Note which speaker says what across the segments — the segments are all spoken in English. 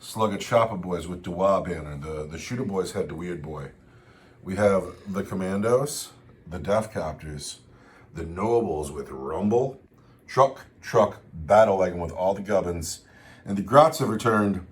Speaker 1: Slug of Chopper Boys with Dwa banner. The Shooter Boys had the Weird Boy. We have the Commandos, the Death Copters, the Nobles with Rumble, Truck, Battle Wagon with all the gubbins, and the Grots have returned.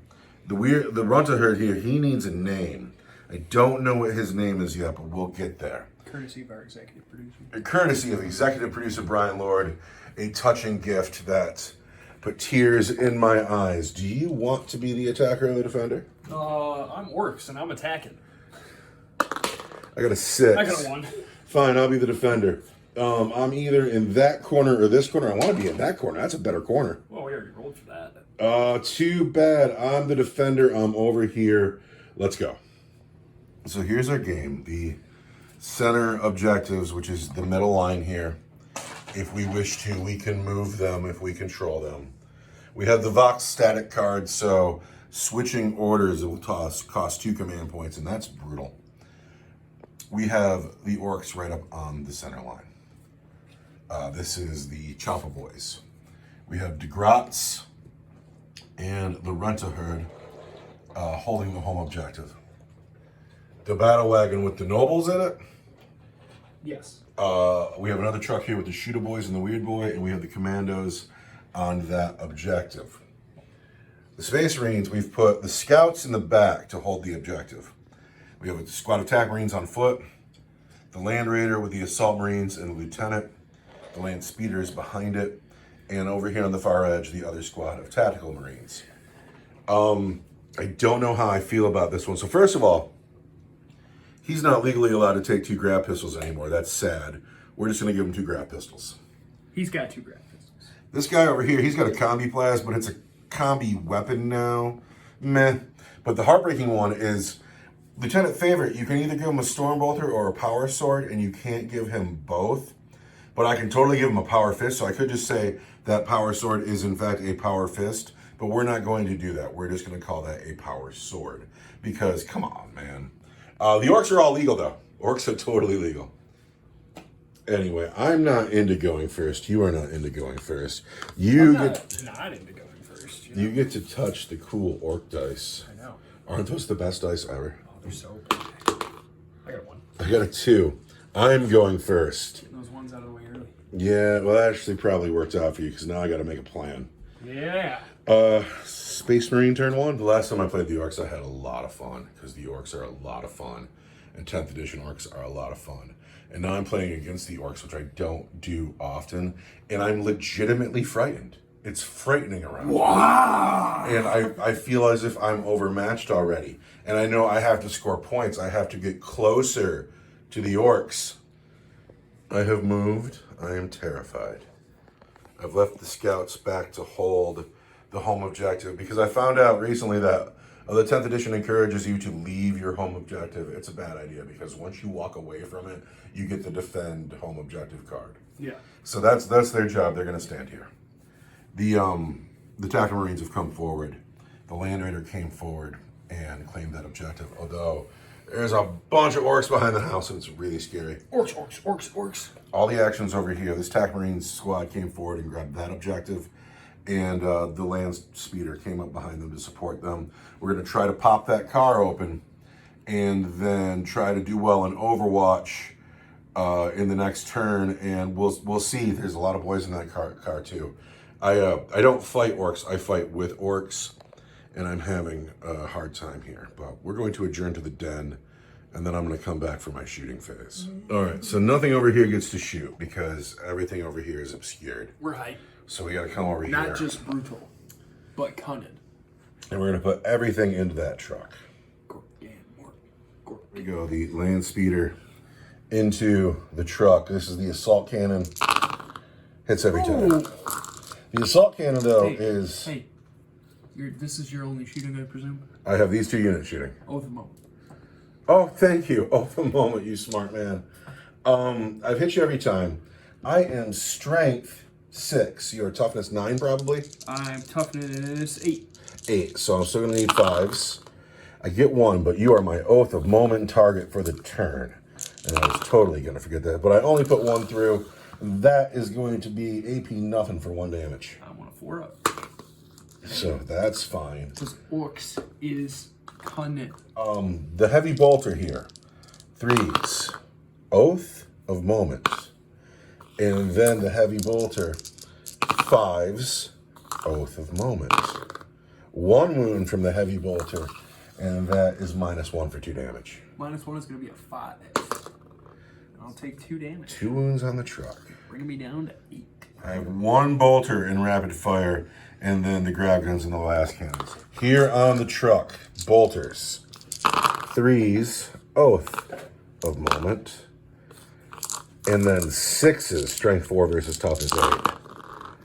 Speaker 1: The Runta herd here, he needs a name. I don't know what his name is yet, but we'll get there.
Speaker 2: Courtesy of our executive producer.
Speaker 1: Courtesy of executive producer Brian Lord, a touching gift that put tears in my eyes. Do you want to be the attacker or the defender?
Speaker 2: I'm orcs and I'm attacking.
Speaker 1: I got a 6.
Speaker 2: I got a 1.
Speaker 1: Fine, I'll be the defender. I'm either in that corner or this corner. I want to be in that corner. That's a better corner.
Speaker 2: Well, we already rolled for that.
Speaker 1: Too bad. I'm the defender. I'm over here. Let's go. So here's our game. The center objectives, which is the middle line here. If we wish to, we can move them if we control them. We have the Vox static card, so switching orders will cost 2 command points, and that's brutal. We have the orcs right up on the center line. This is the Chopper Boys. We have the Grots and the Renta herd holding the home objective. The Battle Wagon with the Nobles in it.
Speaker 2: Yes.
Speaker 1: We have another truck here with the Shooter Boys and the Weird Boy, and we have the Commandos on that objective. The Space Marines, we've put the Scouts in the back to hold the objective. We have a squad of Attack Marines on foot, the Land Raider with the Assault Marines and the Lieutenant, the Land Speeders behind it, and over here on the far edge, the other squad of Tactical Marines. I don't know how I feel about this one. So first of all, he's not legally allowed to take 2 grab pistols anymore. That's sad. We're just going to give him 2 grab pistols.
Speaker 2: He's got 2 grab pistols.
Speaker 1: This guy over here, he's got a combi blast, but it's a combi weapon now. Meh. But the heartbreaking one is Lieutenant Favorite. You can either give him a Stormbolter or a Power Sword, and you can't give him both. But I can totally give him a Power Fist, so I could just say that Power Sword is in fact a Power Fist, but we're not going to do that. We're just going to call that a Power Sword. Because, come on, man. The orcs are all legal, though. Orcs are totally legal. Anyway, I'm not into going first. You are not into going first.
Speaker 2: I'm not into going first.
Speaker 1: You get to touch the cool orc dice.
Speaker 2: I know.
Speaker 1: Aren't those the best dice ever?
Speaker 2: Oh, they're so big. I got 1.
Speaker 1: I got a 2. I'm going first.
Speaker 2: Getting those ones out of the way early.
Speaker 1: Yeah, well, that actually probably worked out for you because now I got to make a plan.
Speaker 2: Yeah.
Speaker 1: Space Marine turn 1. The last time I played the orcs, I had a lot of fun because the orcs are a lot of fun. And 10th edition orcs are a lot of fun. And now I'm playing against the orcs, which I don't do often. And I'm legitimately frightened. It's frightening around.
Speaker 2: Wow.
Speaker 1: And I feel as if I'm overmatched already. And I know I have to score points. I have to get closer to the orcs. I have moved. I am terrified. I've left the scouts back to hold the home objective because I found out recently that The 10th edition encourages you to leave your home objective. It's a bad idea because once you walk away from it, you get the defend home objective card.
Speaker 2: Yeah.
Speaker 1: So that's their job. They're going to stand here. The Tactical Marines have come forward. The Land Raider came forward and claimed that objective. Although there's a bunch of orcs behind the house and it's really scary.
Speaker 2: Orcs.
Speaker 1: All the actions over here. This Tactical Marines squad came forward and grabbed that objective. And the land speeder came up behind them to support them. We're going to try to pop that car open and then try to do well in Overwatch in the next turn, and we'll see. There's a lot of boys in that car too. I don't fight orcs. I fight with orcs, and I'm having a hard time here. But we're going to adjourn to the den, and then I'm going to come back for my shooting phase. All right, so nothing over here gets to shoot because everything over here is obscured.
Speaker 2: Right.
Speaker 1: So we got to come over here.
Speaker 2: Not just brutal, but cunning.
Speaker 1: And we're going to put everything into that truck. Here we go, the land speeder into the truck. This is the assault cannon. Hits every time. The assault cannon, though, is...
Speaker 2: Hey, this is your only shooting, I presume?
Speaker 1: I have these 2 units shooting.
Speaker 2: Oh, the moment.
Speaker 1: Oh, thank you. Oh, the moment, you smart man. I've hit you every time. I am strength 6. You're toughness 9, probably?
Speaker 2: I'm toughness 8.
Speaker 1: 8, so I'm still going to need 5s. I get 1, but you are my oath of moment target for the turn. And I was totally going to forget that. But I only put 1 through. That is going to be AP nothing for 1 damage.
Speaker 2: I want a 4-up.
Speaker 1: So that's fine.
Speaker 2: Because orcs is cunning.
Speaker 1: The heavy bolter here. 3s. Oath of moment. And then the heavy bolter. 5s. Oath of moment. 1 wound from the heavy bolter. And that is -1 for 2 damage.
Speaker 2: -1 is going to be a 5. I'll take 2 damage.
Speaker 1: 2 wounds on the truck.
Speaker 2: Bringing me down to 8.
Speaker 1: I have 1 bolter in rapid fire, and then the grab guns and the last cannons. Here on the truck, bolters. 3s, oath of moment. And then 6s, strength 4 versus toughness 8.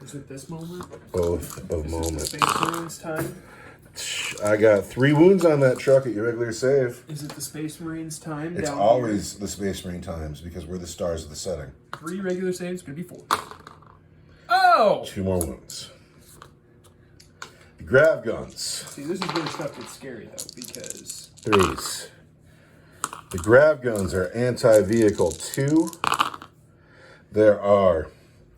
Speaker 2: Is it this moment?
Speaker 1: Oath of moment.
Speaker 2: Is it the Space Marines time?
Speaker 1: I got 3 wounds on that truck at your regular save.
Speaker 2: Is it the Space Marines time?
Speaker 1: It's
Speaker 2: down
Speaker 1: always the Space Marine times because we're the stars of the setting.
Speaker 2: here? 3 regular saves, gonna be 4. Oh!
Speaker 1: 2 more wounds. The grab guns.
Speaker 2: See, this is where stuff gets scary though, because
Speaker 1: 3s. The grab guns are anti-vehicle 2. There are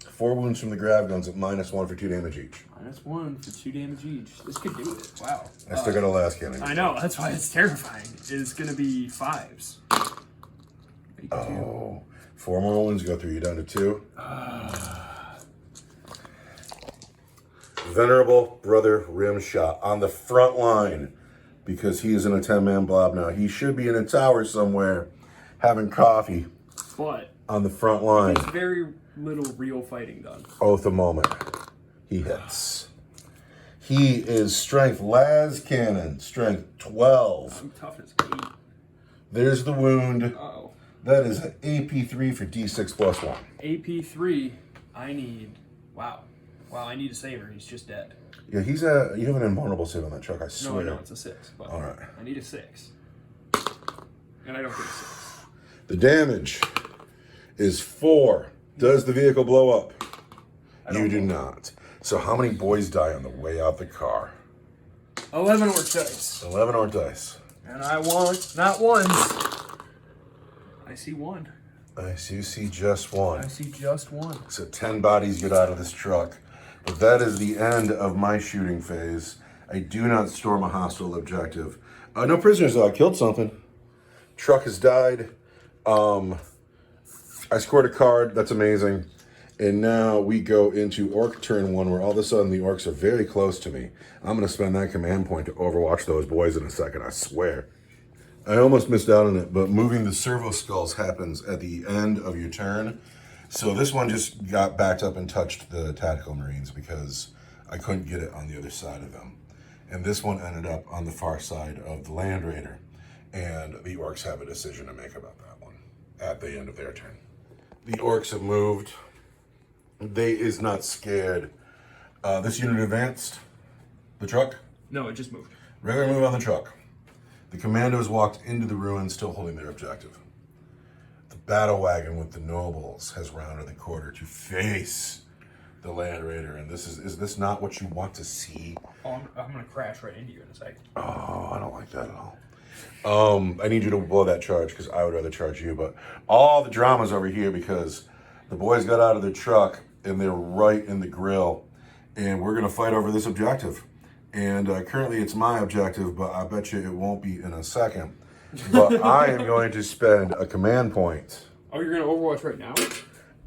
Speaker 1: 4 wounds from the grab guns at -1 for 2 damage each.
Speaker 2: -1 for 2 damage each. This could do it. Wow.
Speaker 1: I still got a last cannon.
Speaker 2: I know, that's why it's terrifying. It's gonna be 5s.
Speaker 1: Oh, 4 more wounds go through. You down to 2. Venerable Brother Rimshot on the front line because he is in a 10-man blob now. He should be in a tower somewhere having coffee
Speaker 2: But
Speaker 1: on the front line.
Speaker 2: there's very little real fighting done.
Speaker 1: Oath of moment. He hits. He is strength las cannon, strength 12.
Speaker 2: I'm toughness 8.
Speaker 1: There's the wound.
Speaker 2: Uh-oh.
Speaker 1: That is an AP3 for D6 plus 1.
Speaker 2: AP3, I need... Wow, I need a saver. He's just dead.
Speaker 1: Yeah, you have an invulnerable save on that truck, I
Speaker 2: No,
Speaker 1: swear.
Speaker 2: I know, it's a 6. But
Speaker 1: All right.
Speaker 2: I need a 6. And I don't get a 6.
Speaker 1: The damage is 4. Does the vehicle blow up? You do not. So how many boys die on the way out the car?
Speaker 2: 11 orc dice.
Speaker 1: 11 orc dice.
Speaker 2: And I want not ones. I see 1.
Speaker 1: I see just 1.
Speaker 2: I see just 1.
Speaker 1: So 10 bodies get out of this truck. But that is the end of my shooting phase. I do not storm a hostile objective. No prisoners though, I killed something. Truck has died. I scored a card, that's amazing. And now we go into Orc turn 1 where all of a sudden the Orcs are very close to me. I'm gonna spend that command point to overwatch those boys in a second, I swear. I almost missed out on it, but moving the servo skulls happens at the end of your turn. So this one just got backed up and touched the Tactical Marines because I couldn't get it on the other side of them. And this one ended up on the far side of the Land Raider. And the Orcs have a decision to make about that one at the end of their turn. The Orcs have moved. They is not scared. This unit advanced. The truck?
Speaker 2: No, it just moved.
Speaker 1: Regular move on the truck. The commandos walked into the ruins still holding their objective. The battle wagon with the nobles has rounded the corner to face the Land Raider. And is this not what you want to see?
Speaker 2: Oh, I'm going to crash right into you in a second.
Speaker 1: Oh, I don't like that at all. I need you to blow that charge because I would rather charge you. But all the drama's over here because the boys got out of their truck and they're right in the grill. And we're going to fight over this objective. And currently it's my objective, but I bet you it won't be in a second. But I am going to spend a command point.
Speaker 2: Oh, you're going to Overwatch right now?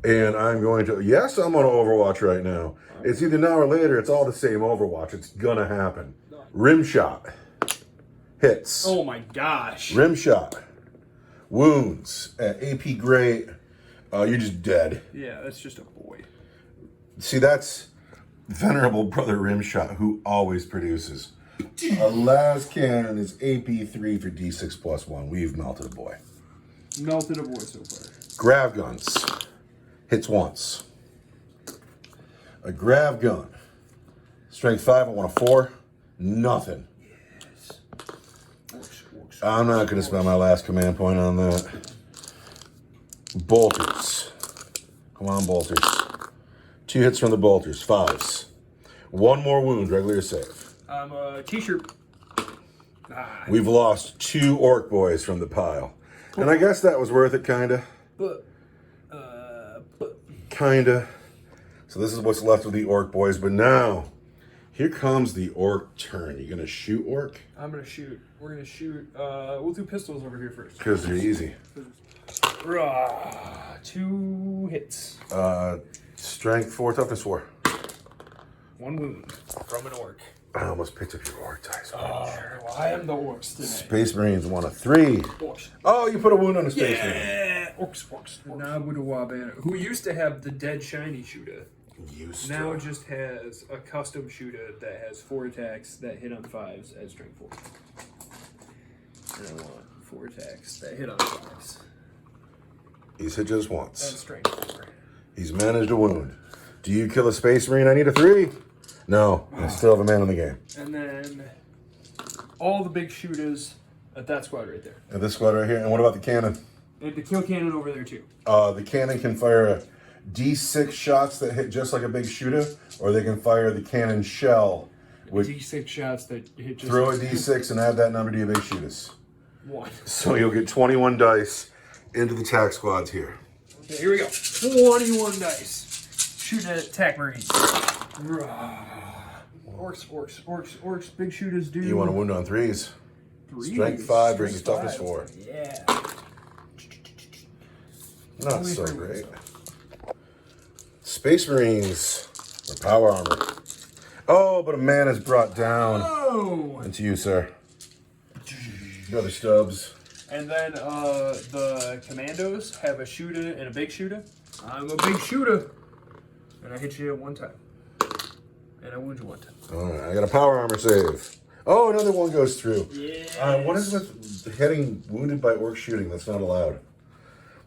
Speaker 1: And I'm going to, yes, I'm on Overwatch right now. Right. It's either now or later. It's all the same Overwatch. It's going to happen. Rim shot. Hits.
Speaker 2: Oh my gosh.
Speaker 1: Rim shot. Wounds. At AP great. You're just dead.
Speaker 2: Yeah, that's just a boy.
Speaker 1: See, that's Venerable Brother Rimshot, who always produces. Last cannon is AP 3 for D6 plus 1. We've melted a boy.
Speaker 2: Melted a boy so far.
Speaker 1: Grav guns. Hits once. A grav gun. Strength 5, I want a 4. Nothing.
Speaker 2: Yes. Works.
Speaker 1: I'm not going to spend my last command point on that. Bolters. Come on, bolters. 2 hits from the bolters. 5s. 1 more wound, regular save.
Speaker 2: I'm a t-shirt.
Speaker 1: We've lost 2 orc boys from the pile. And I guess that was worth it, kinda. Kinda. So this is what's left of the orc boys. But now, here comes the orc turn. You gonna shoot orc?
Speaker 2: I'm gonna shoot. We're gonna shoot. We'll do pistols over here first.
Speaker 1: Because they're easy.
Speaker 2: 2 hits.
Speaker 1: Strength 4, toughness 4.
Speaker 2: 1 wound from an orc.
Speaker 1: I almost picked up your orc dice.
Speaker 2: Well, I am the orcs today.
Speaker 1: Space Marines 1 of 3.
Speaker 2: Orcs.
Speaker 1: Oh, you put a wound on a Space Marine.
Speaker 2: Yeah! Orcs. Nabudawa, who used to have the dead shiny shooter. Now just has a custom shooter that has 4 attacks that hit on 5s as strength 4. And I want 4 attacks that hit on 5s.
Speaker 1: He's hit just
Speaker 2: As
Speaker 1: once.
Speaker 2: strength 4.
Speaker 1: He's managed a wound. Do you kill a Space Marine? I need a 3. No, I still have a man in the game.
Speaker 2: And then all the big shooters at that squad right there.
Speaker 1: And this squad right here. And what about the cannon?
Speaker 2: And the kill cannon over there too.
Speaker 1: The cannon can fire D6 shots that hit just like a big shooter, or they can fire the cannon shell. With
Speaker 2: D6 shots that hit just
Speaker 1: throw a D6 and add that number to your big shooters.
Speaker 2: 1.
Speaker 1: So you'll get 21 dice into the tac squads here.
Speaker 2: Okay, here we go. 21 dice. Shooting at attack marines. Orcs. Big shooters do.
Speaker 1: You want a wound on 3s?
Speaker 2: 3.
Speaker 1: Strength 5 versus toughness 4.
Speaker 2: Yeah.
Speaker 1: Not so great. Space Marines or power armor. Oh, but a man is brought down.
Speaker 2: Oh!
Speaker 1: Into you, sir. Brother Stubbs.
Speaker 2: And then the commandos have a shooter and a big shooter. I'm a big shooter. And I hit you at 1 time. And I wound you 1 time.
Speaker 1: Alright, I got a power armor save. Oh, another one goes through.
Speaker 2: Yeah.
Speaker 1: What is with getting wounded by orc shooting? That's not allowed.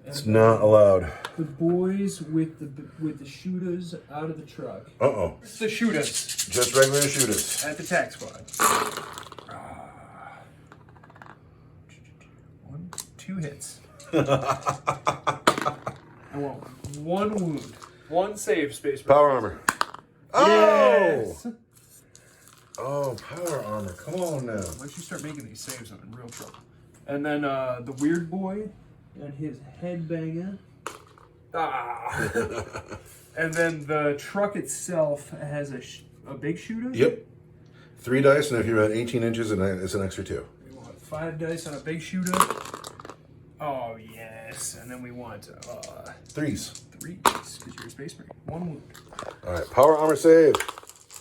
Speaker 1: It's not allowed.
Speaker 2: The boys with the shooters out of the truck.
Speaker 1: Uh-oh.
Speaker 2: The shooters.
Speaker 1: Just regular shooters.
Speaker 2: At the tac squad. 1, 2 hits. I want 1 wound. 1 save, Space Marine.
Speaker 1: Power armor. Oh!
Speaker 2: Yes!
Speaker 1: Oh, power armor. Come on now.
Speaker 2: Once you start making these saves, I'm in real trouble. And then the weird boy and his headbanger. And then the truck itself has a big shooter.
Speaker 1: Yep. 3 dice, and if you're at 18 inches, it's an extra 2.
Speaker 2: We want 5 dice on a big shooter. Oh, yes. And then we want
Speaker 1: 3s.
Speaker 2: 3 dice, because you're a Space Marine. 1 wound.
Speaker 1: All right, power armor save.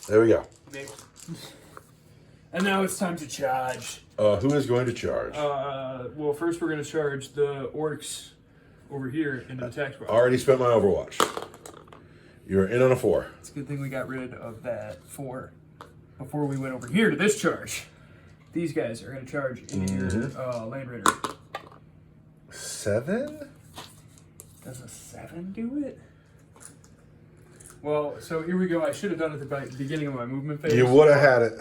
Speaker 1: There we go.
Speaker 2: Maybe. And now it's time to charge.
Speaker 1: Who is going to charge?
Speaker 2: Well, first we're going to charge the orcs over here into the tac squad.
Speaker 1: Already spent my Overwatch. You're in on a 4.
Speaker 2: It's a good thing we got rid of that 4 before we went over here to this charge. These guys are going to charge into your Land Raider.
Speaker 1: 7?
Speaker 2: Does a 7 do it? Well, so here we go. I should have done it at the beginning of my movement phase.
Speaker 1: You would have had it.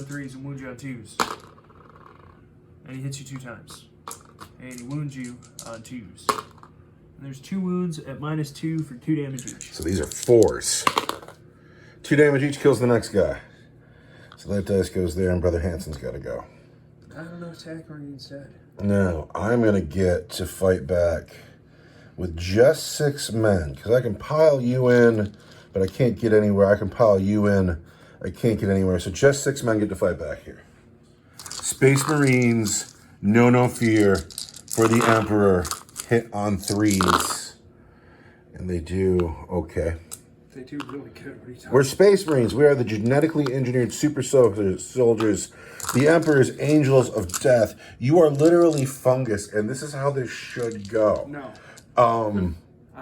Speaker 2: on 3s and wounds you on 2s. And he hits you 2 times. And he wounds you on 2s. And there's 2 wounds at -2 for 2 damage each.
Speaker 1: So these are 4s. 2 damage each kills the next guy. So that dice goes there, and Brother Hansen's got to go.
Speaker 2: I don't know, attack or instead.
Speaker 1: Now, I'm going to get to fight back with just 6 men, because I can pile you in, but I can't get anywhere. I can pile you in, I can't get anywhere. So just 6 men get to fight back here. Space Marines, no fear for the Emperor. Hit on 3s. And they do okay.
Speaker 2: They do really good. What are you talking
Speaker 1: We're Space Marines. We are the genetically engineered super soldiers, the Emperor's angels of death. You are literally fungus, and this is how this should go.
Speaker 2: No. I'm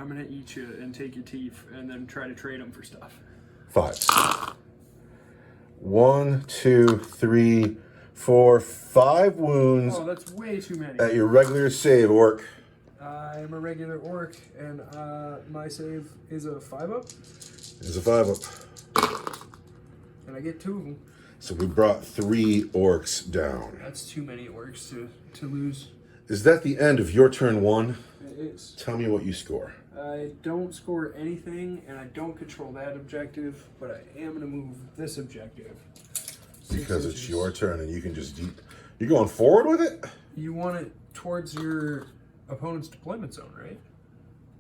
Speaker 2: gonna eat you and take your teeth, and then try to trade them for stuff.
Speaker 1: 5s. 1, 2, 3, 4, 5 wounds.
Speaker 2: Oh, that's way too many.
Speaker 1: At your regular save, Orc.
Speaker 2: I'm a regular Orc, and my save is a 5-up.
Speaker 1: Is a 5-up.
Speaker 2: And I get 2 of them.
Speaker 1: So we brought 3 Orcs down.
Speaker 2: That's too many Orcs to lose.
Speaker 1: Is that the end of your turn 1?
Speaker 2: It is.
Speaker 1: Tell me what you score.
Speaker 2: I don't score anything, and I don't control that objective, but I am going to move this objective.
Speaker 1: Because it's your turn, and you can just... You're going forward with it?
Speaker 2: You want it towards your opponent's deployment zone, right?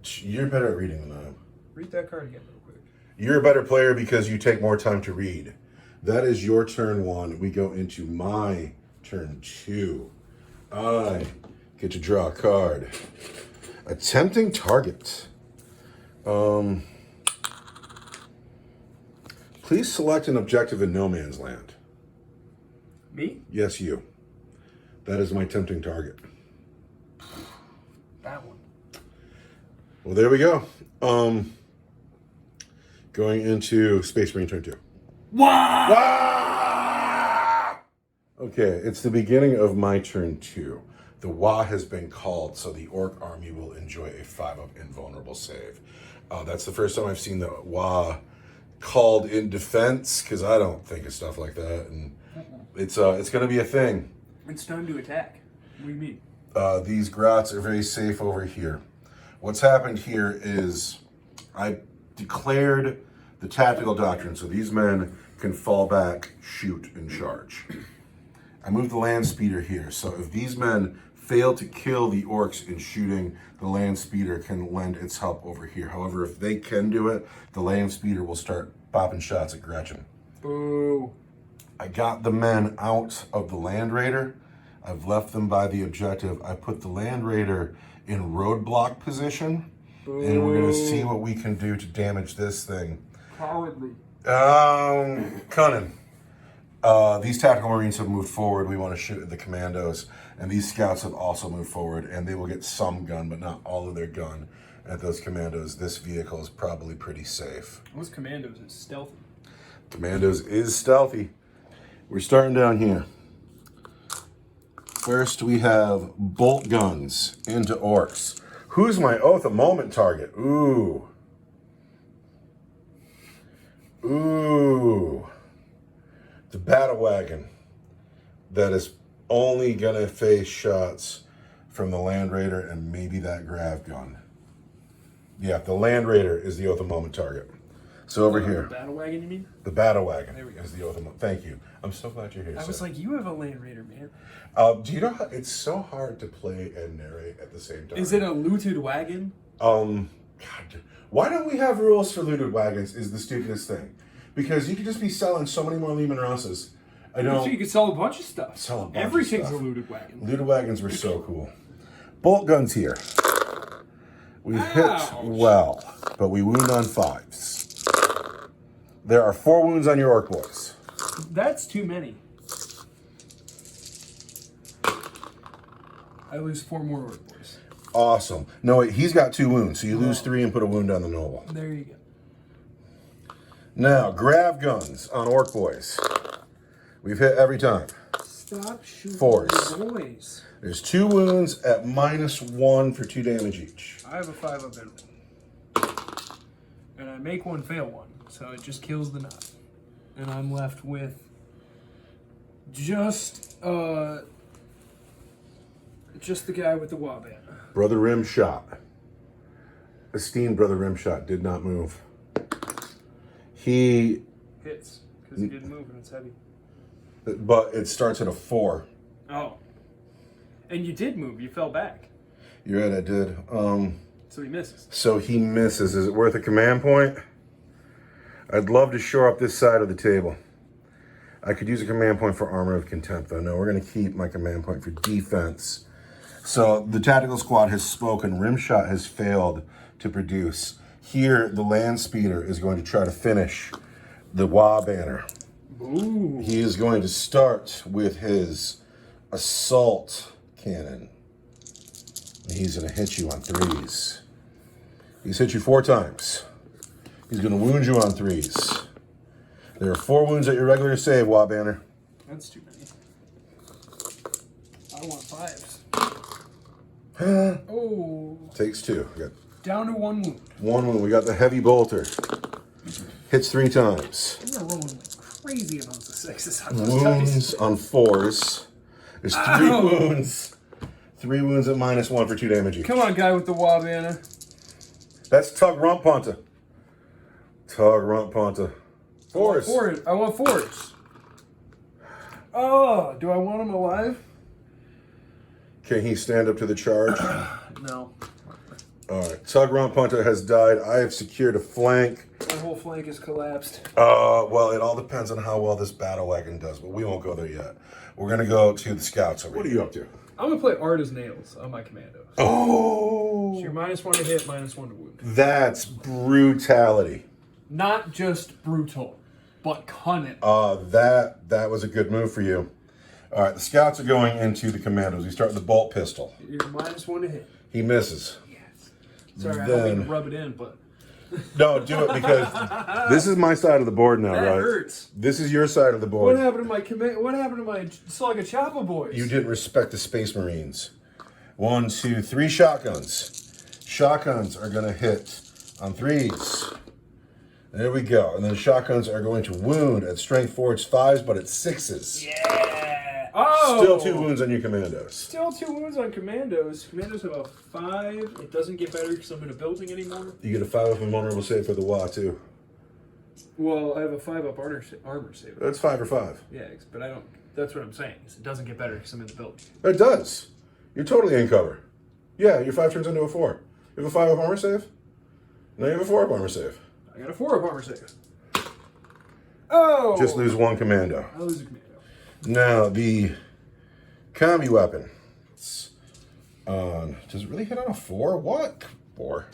Speaker 1: You're better at reading than I am.
Speaker 2: Read that card again real quick.
Speaker 1: You're a better player because you take more time to read. That is your turn 1. We go into my turn 2. I get to draw a card. Attempting target. Please select an objective in no man's land.
Speaker 2: Me?
Speaker 1: Yes, you. That is my tempting target.
Speaker 2: That one.
Speaker 1: Well, there we go. Going into Space Marine turn 2.
Speaker 2: Wow!
Speaker 1: Wah! Okay, it's the beginning of my turn 2. The Wah has been called, so the Orc army will enjoy a 5-up invulnerable save. That's the first time I've seen the Wah called in defense, because I don't think of stuff like that, and it's going to be a thing.
Speaker 2: It's time to attack. What do you mean?
Speaker 1: These grots are very safe over here. What's happened here is I declared the tactical doctrine, so these men can fall back, shoot, and charge. I moved the land speeder here, so if these men fail to kill the Orcs in shooting, the land speeder can lend its help over here. However, if they can do it, the land speeder will start popping shots at Gretchen.
Speaker 2: Boo.
Speaker 1: I got the men out of the Land Raider. I've left them by the objective. I put the Land Raider in roadblock position, And we're going to see what we can do to damage this thing.
Speaker 2: Cowardly.
Speaker 1: Cunning. These tactical marines have moved forward. We want to shoot at the commandos. And these scouts have also moved forward. And they will get some gun, but not all of their gun at those commandos. This vehicle is probably pretty safe.
Speaker 2: Those commandos is stealthy.
Speaker 1: Commandos is stealthy. We're starting down here. First, we have bolt guns into orcs. Who's my Oath of Moment target? Ooh. Ooh. The battle wagon that is only gonna face shots from the Land Raider and maybe that grav gun. Yeah, the Land Raider is the Oath of Moment target. So over here.
Speaker 2: The battle wagon, you mean?
Speaker 1: The battle wagon
Speaker 2: There we go.
Speaker 1: is the Oath of Moment. Thank you. I'm so glad you're here.
Speaker 2: I was like, you have a Land Raider, man.
Speaker 1: Do you know how it's so hard to play and narrate at the same time?
Speaker 2: Is it a looted wagon?
Speaker 1: God, why don't we have rules for looted wagons? Is the stupidest thing, because you could just be selling so many more Lehman Rosses. I know
Speaker 2: So you could sell a bunch of stuff.
Speaker 1: Sell a bunch
Speaker 2: Everything's
Speaker 1: of stuff.
Speaker 2: a looted wagon.
Speaker 1: Looted wagons were so cool. Bolt guns here. We hit well, but we wound on 5s. There are 4 wounds on your orc boys.
Speaker 2: That's too many. I lose 4 more orc boys.
Speaker 1: Awesome. No, wait, he's got 2 wounds, so you lose 3 and put a wound on the noble.
Speaker 2: There you go.
Speaker 1: Now, grav guns on orc boys. We've hit every time.
Speaker 2: Stop shooting
Speaker 1: 4s.
Speaker 2: the boys.
Speaker 1: There's 2 wounds at -1 for 2 damage each.
Speaker 2: I have a 5-up in and I make one fail one, so it just kills the knot. And I'm left with just the guy with the Waban.
Speaker 1: Brother Rimshot. Esteemed Brother Rimshot did not move. He,
Speaker 2: Hits, because he didn't move and it's heavy.
Speaker 1: but it starts at a 4.
Speaker 2: Oh. And you did move, you fell back.
Speaker 1: You're right, I did.
Speaker 2: So he misses.
Speaker 1: So he misses. Is it worth a command point? I'd love to shore up this side of the table. I could use a command point for Armor of Contempt, though. No, we're going to keep my command point for defense. So the tactical squad has spoken. Rimshot has failed to produce. Here, the land speeder is going to try to finish the WA banner.
Speaker 2: Ooh.
Speaker 1: He is going to start with his assault cannon. He's going to hit you on 3s. He's hit you 4 times. He's going to wound you on 3s. There are 4 wounds at your regular save, WA banner.
Speaker 2: That's too many. I want 5s. Oh.
Speaker 1: Takes 2. We got
Speaker 2: Down to 1 wound.
Speaker 1: 1 wound. We got the heavy bolter. Hits 3 times.
Speaker 2: You're rolling like crazy amounts of 6s on those
Speaker 1: Wounds
Speaker 2: dice.
Speaker 1: on 4s. There's 3 wounds. 3 wounds at -1 for 2 damage each.
Speaker 2: Come on, guy with the Wabana.
Speaker 1: That's Tug Rump Punta. Tug Rump Punta. 4s.
Speaker 2: I want 4s. Oh, do I want him alive?
Speaker 1: Can he stand up to the charge?
Speaker 2: No.
Speaker 1: All right. Tug Rump Punta has died. I have secured a flank.
Speaker 2: My whole flank is collapsed.
Speaker 1: Well, it all depends on how well this battle wagon does, but we won't go there yet. We're going to go to the scouts over here. What are you up to?
Speaker 2: I'm going to play Art as Nails on my commandos.
Speaker 1: Oh!
Speaker 2: So you're -1 to hit, -1 to wound.
Speaker 1: That's brutality.
Speaker 2: Not just brutal, but cunning.
Speaker 1: That was a good move for you. All right, the scouts are going into the commandos. We start with the bolt pistol.
Speaker 2: You're -1 to hit.
Speaker 1: He misses.
Speaker 2: Yes. Sorry, I don't mean to rub it in, but...
Speaker 1: No, do it because this is my side of the board now,
Speaker 2: That
Speaker 1: right?
Speaker 2: hurts.
Speaker 1: This is your side of the board.
Speaker 2: What happened to my What happened to my Slugga Choppa boys?
Speaker 1: You didn't respect the Space Marines. 1, 2, 3 shotguns. Shotguns are going to hit on 3s. There we go. And then shotguns are going to wound at strength 4, it's 5s, but it's 6s.
Speaker 2: Yeah. Oh.
Speaker 1: Still 2 wounds on your commandos.
Speaker 2: Still 2 wounds on commandos. Commandos have a 5. It doesn't get better because I'm in a building anymore.
Speaker 1: You get a 5-up invulnerable save for the WA too.
Speaker 2: Well, I have a 5-up armor save.
Speaker 1: That's 5 or 5.
Speaker 2: Yeah, but I don't. That's what I'm saying. Is it doesn't get better because I'm in the building.
Speaker 1: It does. You're totally in cover. Yeah, your 5 turns into a 4. You have a 5-up armor save? No, you have a 4-up armor save.
Speaker 2: I got a 4-up armor save. Oh!
Speaker 1: Just lose 1 commando.
Speaker 2: I lose a commando.
Speaker 1: Now, the combi weapon. Does it really hit on a 4? What? 4.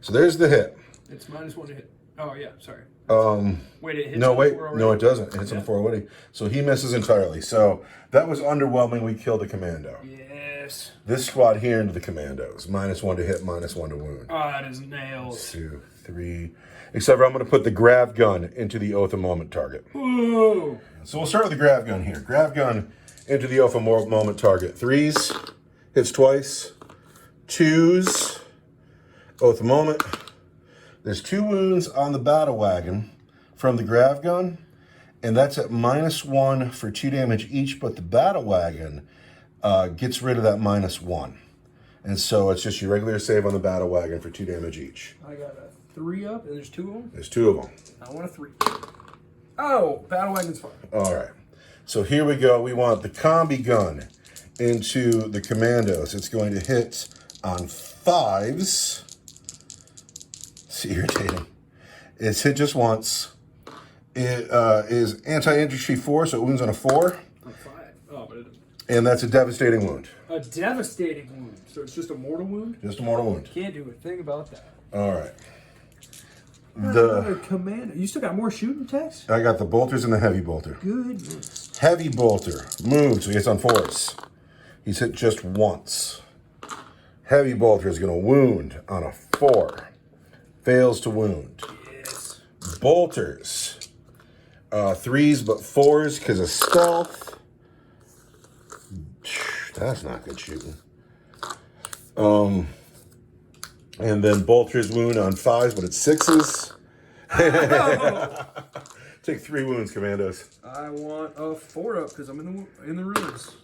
Speaker 1: So there's the hit.
Speaker 2: It's -1 to hit. Oh, yeah, sorry.
Speaker 1: Wait,
Speaker 2: it hits
Speaker 1: no,
Speaker 2: on
Speaker 1: wait,
Speaker 2: 4 already?
Speaker 1: no, it doesn't. It hits on 4 already. So he misses entirely. So that was underwhelming. We killed the commando.
Speaker 2: Yes.
Speaker 1: This squad here into the commandos. -1 to hit, -1 to wound.
Speaker 2: Oh, that is nails.
Speaker 1: 2, 3. Except for I'm going to put the grav gun into the Oath of Moment target.
Speaker 2: Ooh.
Speaker 1: So we'll start with the grav gun here. Grav gun into the Oath of Moment target. 3s, hits twice. 2s, Oath of Moment. There's 2 wounds on the battle wagon from the grav gun, and that's at -1 for 2 damage each, but the battle wagon gets rid of that -1. And so it's just your regular save on the battle wagon for 2 damage each.
Speaker 2: I got a 3 up, and there's 2 of them?
Speaker 1: There's 2 of them.
Speaker 2: I want a 3. Oh, battle wagon's fine.
Speaker 1: All right. So here we go. We want the combi gun into the commandos. It's going to hit on 5s. It's irritating. It's hit just once. It is anti-infantry 4, so it wounds on a 4.
Speaker 2: On 5. Oh, but it doesn't.
Speaker 1: And that's a devastating wound.
Speaker 2: A devastating wound. So it's just a mortal wound?
Speaker 1: Just a mortal wound.
Speaker 2: Can't do a thing about that.
Speaker 1: All right.
Speaker 2: Another commando. You still got more shooting text?
Speaker 1: I got the bolters and the heavy bolter.
Speaker 2: Goodness.
Speaker 1: Heavy bolter moves, so he hits on 4s. He's hit just once. Heavy bolter is going to wound on a 4. Fails to wound.
Speaker 2: Yes.
Speaker 1: Bolters. 3s but 4s because of stealth. That's not good shooting. And then bolters wound on 5s, but it's 6s. Take 3 wounds, commandos.
Speaker 2: I want a 4 up because I'm in the ruins.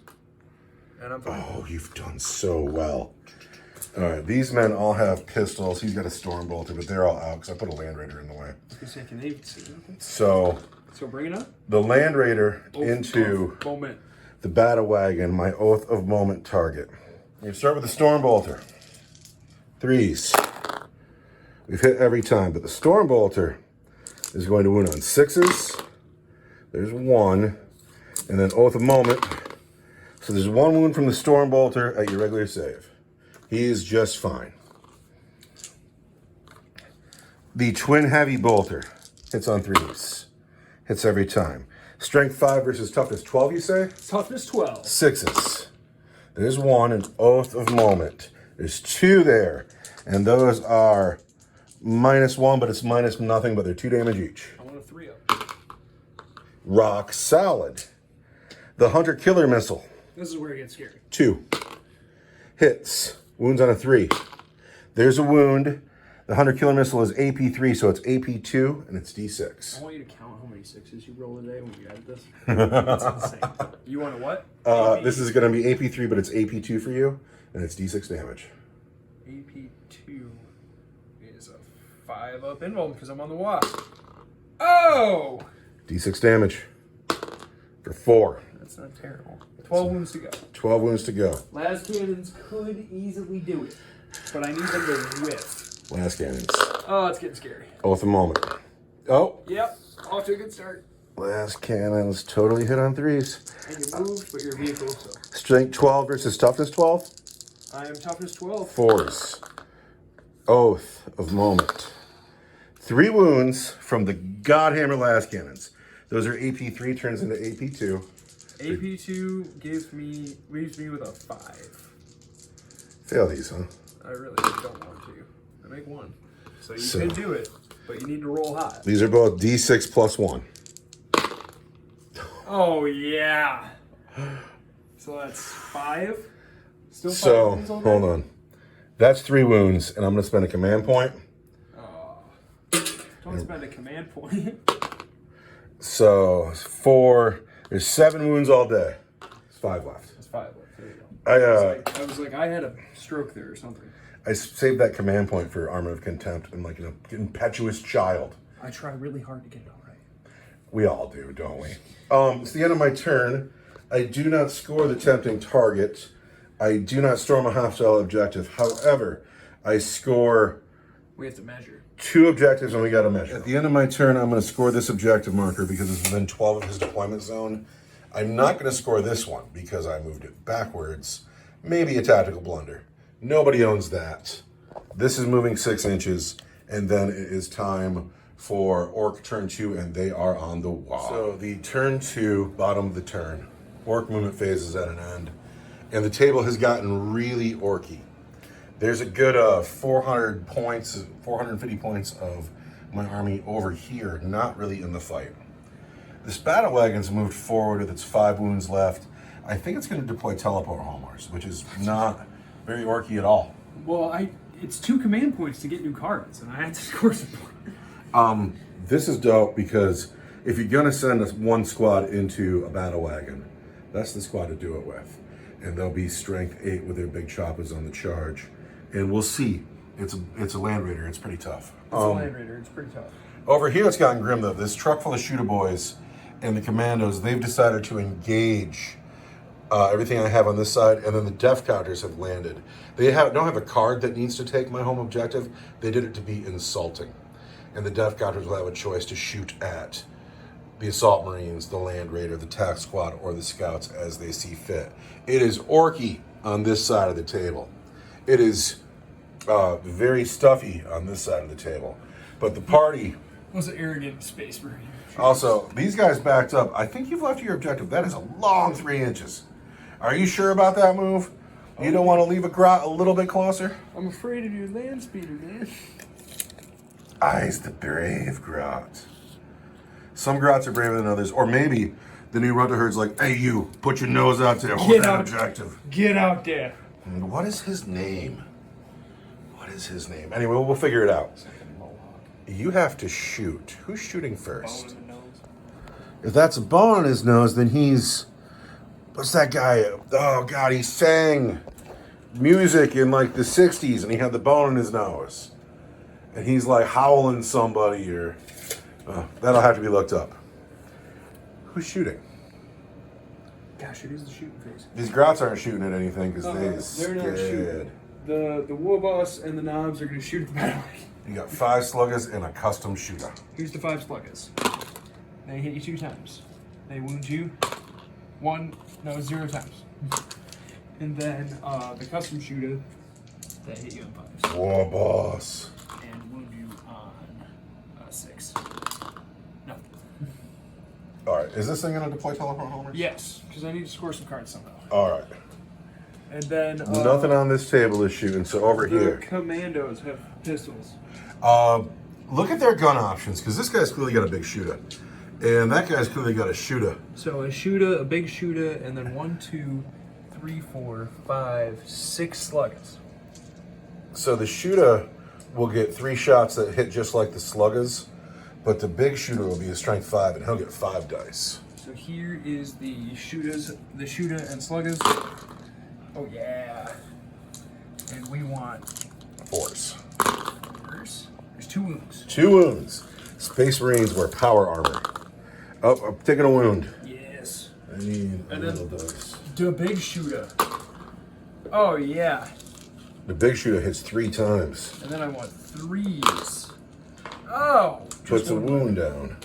Speaker 2: And I'm fine.
Speaker 1: Oh, you've done so well. All right, these men all have pistols. He's got a storm bolter, but they're all out because I put a land raider in the way.
Speaker 2: Can they see anything?
Speaker 1: So
Speaker 2: bring it up.
Speaker 1: the land raider into
Speaker 2: moment.
Speaker 1: the battle wagon, my Oath of Moment target. We start with the storm bolter. 3s. We've hit every time, but the storm bolter is going to wound on 6s. There's 1, and then Oath of Moment. So there's 1 wound from the storm bolter at your regular save. He is just fine. The twin heavy bolter hits on 3s. Hits every time. Strength 5 versus toughness 12, you say?
Speaker 2: Toughness 12.
Speaker 1: 6s. There's 1, an Oath of Moment. There's 2 there. And those are -1, but it's -0, but they're 2 damage each.
Speaker 2: I want a 3 up.
Speaker 1: Rock solid. The Hunter Killer Missile.
Speaker 2: This is where it gets scary.
Speaker 1: 2. Hits. Wounds on a 3. There's a wound. The Hunter Killer Missile is AP3, so it's AP2, and it's D6.
Speaker 2: I want you to count how many 6s you roll today when you add this. That's insane. You want a what?
Speaker 1: This is going to be AP3, but it's AP2 for you, and it's D6 damage.
Speaker 2: AP2 is a 5 up invuln because I'm on the wasp. Oh!
Speaker 1: D6 damage for 4.
Speaker 2: That's not terrible. 12 wounds to go.
Speaker 1: 12 wounds to go.
Speaker 2: Last cannons could easily do it, but I need them to whiff.
Speaker 1: Last cannons.
Speaker 2: Oh, it's getting scary.
Speaker 1: Oath of Moment. Oh.
Speaker 2: Yep, off to a good start.
Speaker 1: Last cannons totally hit on 3s.
Speaker 2: And you moved, but your vehicle, so.
Speaker 1: Strength 12 versus toughness 12.
Speaker 2: I am toughness 12.
Speaker 1: 4s. Oath of Moment. 3 wounds from the Godhammer last cannons. Those are AP3, turns into AP2.
Speaker 2: AP2 leaves me with a 5.
Speaker 1: Fail these, huh?
Speaker 2: I really don't want to. I make 1. So you can do it, but you need to roll high.
Speaker 1: These are both D6 plus 1.
Speaker 2: Oh, yeah. So that's 5? Still 5
Speaker 1: So,
Speaker 2: wounds all day?
Speaker 1: hold on. That's 3 wounds, and I'm going to spend a command point.
Speaker 2: Don't spend a command point.
Speaker 1: So, 4. There's 7 wounds all day. There's 5 left.
Speaker 2: That's 5 left. There you go. I was like, I had a stroke there or something.
Speaker 1: I saved that command point for Armor of Contempt and like an impetuous child.
Speaker 2: I try really hard to get it all right.
Speaker 1: We all do, don't we? It's the end of my turn. I do not score the tempting target. I do not storm a hostile objective. However, I score...
Speaker 2: We have to measure.
Speaker 1: 2 objectives and we got to measure. At the end of my turn, I'm going to score this objective marker because it's within 12 of his deployment zone. I'm not going to score this one because I moved it backwards. Maybe a tactical blunder. Nobody owns that. This is moving 6 inches, and then it is time for Orc turn 2, and they are on the wall. So the turn 2, bottom of the turn, Orc movement phase is at an end, and the table has gotten really orky. There's a good 450 points of my army over here, not really in the fight. This battle wagon's moved forward with its 5 wounds left. I think it's going to deploy teleport homers, which is not very orky at all.
Speaker 2: Well, it's 2 command points to get new cards, and I had to score support.
Speaker 1: This is dope because if you're going to send one squad into a battle wagon, that's the squad to do it with. And they'll be strength 8 with their big choppers on the charge. And we'll see. It's a Land Raider. It's pretty tough.
Speaker 2: It's a Land Raider. It's pretty tough.
Speaker 1: Over here, it's gotten grim, though. This truck full of shooter boys and the commandos, they've decided to engage everything I have on this side, and then the def counters have landed. They don't have a card that needs to take my home objective. They did it to be insulting. And the def counters will have a choice to shoot at the assault marines, the Land Raider, the tac squad, or the scouts as they see fit. It is orky on this side of the table. It is very stuffy on this side of the table. But the party
Speaker 2: was an arrogant space marine.
Speaker 1: Also, these guys backed up. I think you've left your objective. That is a long 3 inches. Are you sure about that move? You don't want to leave a grot a little bit closer?
Speaker 2: I'm afraid of your land speeder, man.
Speaker 1: I's the brave grot. Some grots are braver than others. Or maybe the new Runter Herd's like, hey, you, put your nose out there. Hold that objective.
Speaker 2: Get out there.
Speaker 1: And what is his name? What is his name? Anyway, we'll figure it out. You have to shoot. Who's shooting first?
Speaker 2: Bone in the nose.
Speaker 1: If that's a bone on his nose, then he's... What's that guy? Oh, God, he sang music in, like, the 60s, and he had the bone in his nose. And he's, like, howling somebody, or... that'll have to be looked up. Who's shooting?
Speaker 2: Gosh, it is the shooting phase.
Speaker 1: These grots aren't shooting at anything, because
Speaker 2: they're not shooting. The war boss and the knobs are going to shoot at the battle wagon.
Speaker 1: You got 5 sluggers and a custom shooter.
Speaker 2: Here's the 5 sluggers. They hit you 2 times. They wound you 0 times. And then the custom shooter that hit you on 5s.
Speaker 1: War boss.
Speaker 2: And wound you on 6. No.
Speaker 1: Alright, is this thing going to deploy teleport homers?
Speaker 2: Yes, because I need to score some cards somehow.
Speaker 1: Alright.
Speaker 2: And then
Speaker 1: nothing on this table is shooting, so over here.
Speaker 2: The commandos have pistols.
Speaker 1: Look at their gun options, because this guy's clearly got a big shooter. And that guy's clearly got a shooter.
Speaker 2: So a shooter, a big shooter, and then 1, 2, 3, 4, 5, 6 sluggers.
Speaker 1: So the shooter will get 3 shots that hit just like the sluggers, but the big shooter will be a strength 5, and he'll get 5 dice.
Speaker 2: So here is the shooter and sluggers. Oh yeah. And we want
Speaker 1: 4s.
Speaker 2: There's 2 wounds.
Speaker 1: 2 wounds. Space Marines wear power armor. Oh, I'm taking a wound.
Speaker 2: Yes.
Speaker 1: I need a
Speaker 2: And
Speaker 1: little
Speaker 2: then
Speaker 1: dice.
Speaker 2: the big shooter. Oh yeah.
Speaker 1: The big shooter hits 3 times.
Speaker 2: And then I want 3s. Oh.
Speaker 1: Puts a wound down.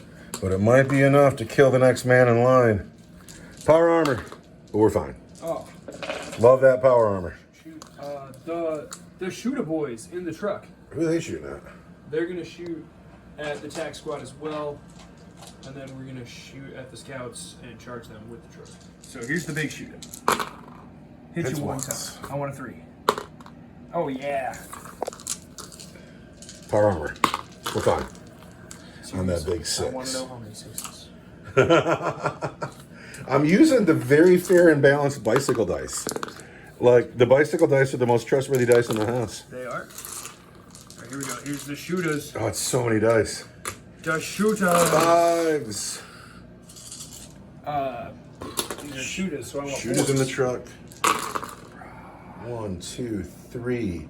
Speaker 1: But it might be enough to kill the next man in line. Power armor. But we're fine.
Speaker 2: Oh.
Speaker 1: Love that power armor.
Speaker 2: Shoot. The shooter boys in the truck.
Speaker 1: Who are they shooting at?
Speaker 2: They're gonna shoot at the tac squad as well, and then we're gonna shoot at the scouts and charge them with the truck. So here's the big shooter. Hit
Speaker 1: Hits
Speaker 2: you 1
Speaker 1: once.
Speaker 2: time. I want a 3. Oh yeah.
Speaker 1: Power armor. We're fine. On that big
Speaker 2: I
Speaker 1: 6.
Speaker 2: want to know how many 6s.
Speaker 1: I'm using the very fair and balanced bicycle dice. Like, the bicycle dice are the most trustworthy dice in the house.
Speaker 2: They are. All right, here we go. Here's the shooters.
Speaker 1: Oh, it's so many dice.
Speaker 2: The shooters.
Speaker 1: 5s.
Speaker 2: These are shooters, so I want
Speaker 1: Shooters
Speaker 2: 4s.
Speaker 1: in the truck. 1, 2, 3.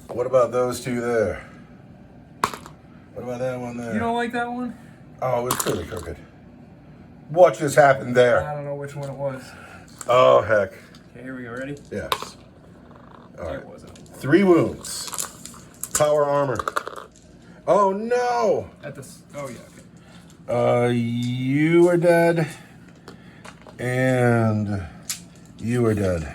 Speaker 1: What about those 2 there? What about that one there?
Speaker 2: You don't like that one?
Speaker 1: Oh, it was clearly crooked. What just happened there?
Speaker 2: I don't know which one it was.
Speaker 1: Oh, heck.
Speaker 2: Okay, here we go. Ready?
Speaker 1: Yes. All right.
Speaker 2: It wasn't.
Speaker 1: 3 wounds. Power armor. Oh, no.
Speaker 2: At the. Oh yeah. Okay.
Speaker 1: You are dead. And you are dead.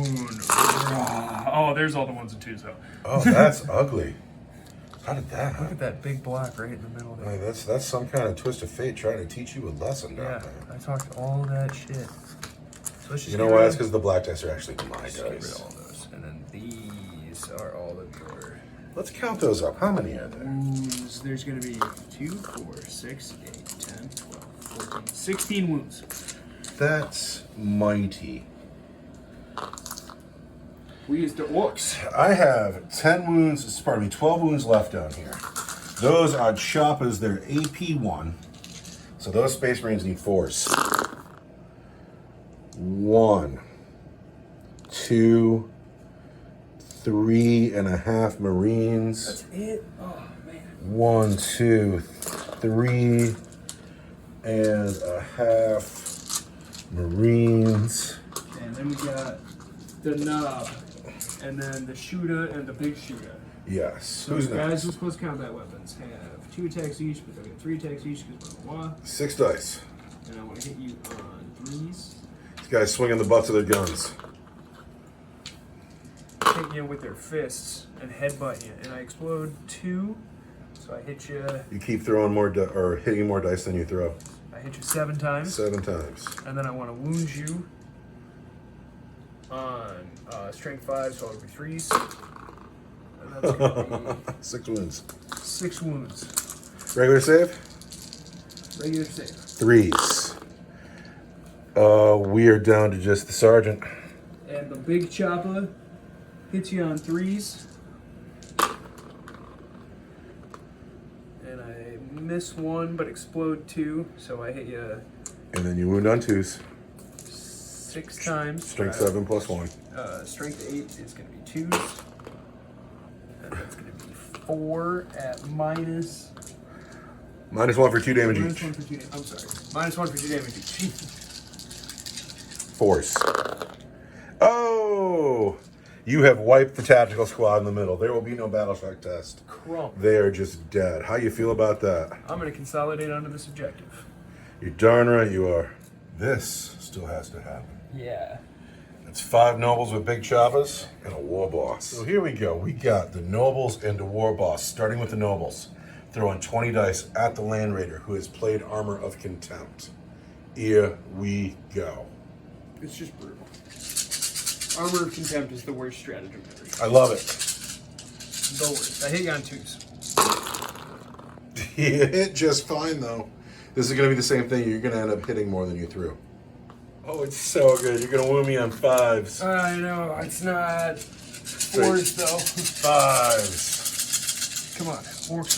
Speaker 2: wound. Oh, there's all the ones and twos though.
Speaker 1: Oh, that's ugly. How did that happen?
Speaker 2: Look at that big block right in the middle there.
Speaker 1: Like, that's some kind of twist of fate trying to teach you a lesson down there.
Speaker 2: I talked all that shit. So let's just
Speaker 1: You know why? It's because the black dice are actually my
Speaker 2: get rid of
Speaker 1: dice.
Speaker 2: all those. And then these are all of your
Speaker 1: Let's count those up. How many are there?
Speaker 2: wounds. There's going to be 2, 4, 6, 8, 10, 12, 14, 16 wounds.
Speaker 1: That's mighty.
Speaker 2: We used the orcs.
Speaker 1: I have 10 wounds, pardon me, 12 wounds left down here. Those are Choppas, they're AP1. So those Space Marines need force. 1, 2, 3.5 Marines.
Speaker 2: That's it? Oh, man.
Speaker 1: 1, 2, 3.5 Marines.
Speaker 2: And then we got the knob, and then the shooter and the big shooter.
Speaker 1: Yes.
Speaker 2: So
Speaker 1: Who's
Speaker 2: the guys
Speaker 1: next?
Speaker 2: with close combat weapons have 2 attacks each, but they'll get 3 attacks each because we're on
Speaker 1: 6 dice.
Speaker 2: And I want to hit you on 3s.
Speaker 1: These guys swinging the butts of their guns.
Speaker 2: Hit you with their fists and headbutt you, and I explode 2. So I hit you.
Speaker 1: You keep throwing more or hitting more dice than you throw.
Speaker 2: I hit you 7 times.
Speaker 1: 7 times.
Speaker 2: And then I want to wound you on strength 5, so it'll be 3s. And that's gonna be
Speaker 1: 6 wounds.
Speaker 2: 6 wounds.
Speaker 1: Regular save?
Speaker 2: Regular save.
Speaker 1: 3s. We are down to just the sergeant.
Speaker 2: And the big chopper hits you on 3s. And I miss 1 but explode 2, so I hit you
Speaker 1: And then you wound on 2s.
Speaker 2: 6 times.
Speaker 1: Strength 7 plus 1.
Speaker 2: Strength 8 is going to be 2s. And that's going to be 4 at minus.
Speaker 1: Minus 1 for 2 damage
Speaker 2: Minus
Speaker 1: each.
Speaker 2: 1 for 2 damage. I'm sorry. Minus 1 for 2 damage each.
Speaker 1: Force. Oh! You have wiped the tactical squad in the middle. There will be no battle shock test.
Speaker 2: Crump.
Speaker 1: They are just dead. How you feel about that?
Speaker 2: I'm going to consolidate onto this objective.
Speaker 1: You're darn right you are. This still has to happen.
Speaker 2: Yeah.
Speaker 1: It's 5 nobles with big choppers and a war boss. So here we go. We got the nobles and the war boss. Starting with the nobles. Throwing 20 dice at the Land Raider, who has played Armor of Contempt. Here we go.
Speaker 2: It's just brutal. Armor of Contempt is the worst stratagem ever.
Speaker 1: I love it.
Speaker 2: The worst. I hit you on 2s.
Speaker 1: You hit just fine, though. This is going to be the same thing. You're going to end up hitting more than you threw. Oh, it's so good. You're going to woo me on 5s.
Speaker 2: I know. It's not 4s, though.
Speaker 1: 5s.
Speaker 2: Come on. Orcs.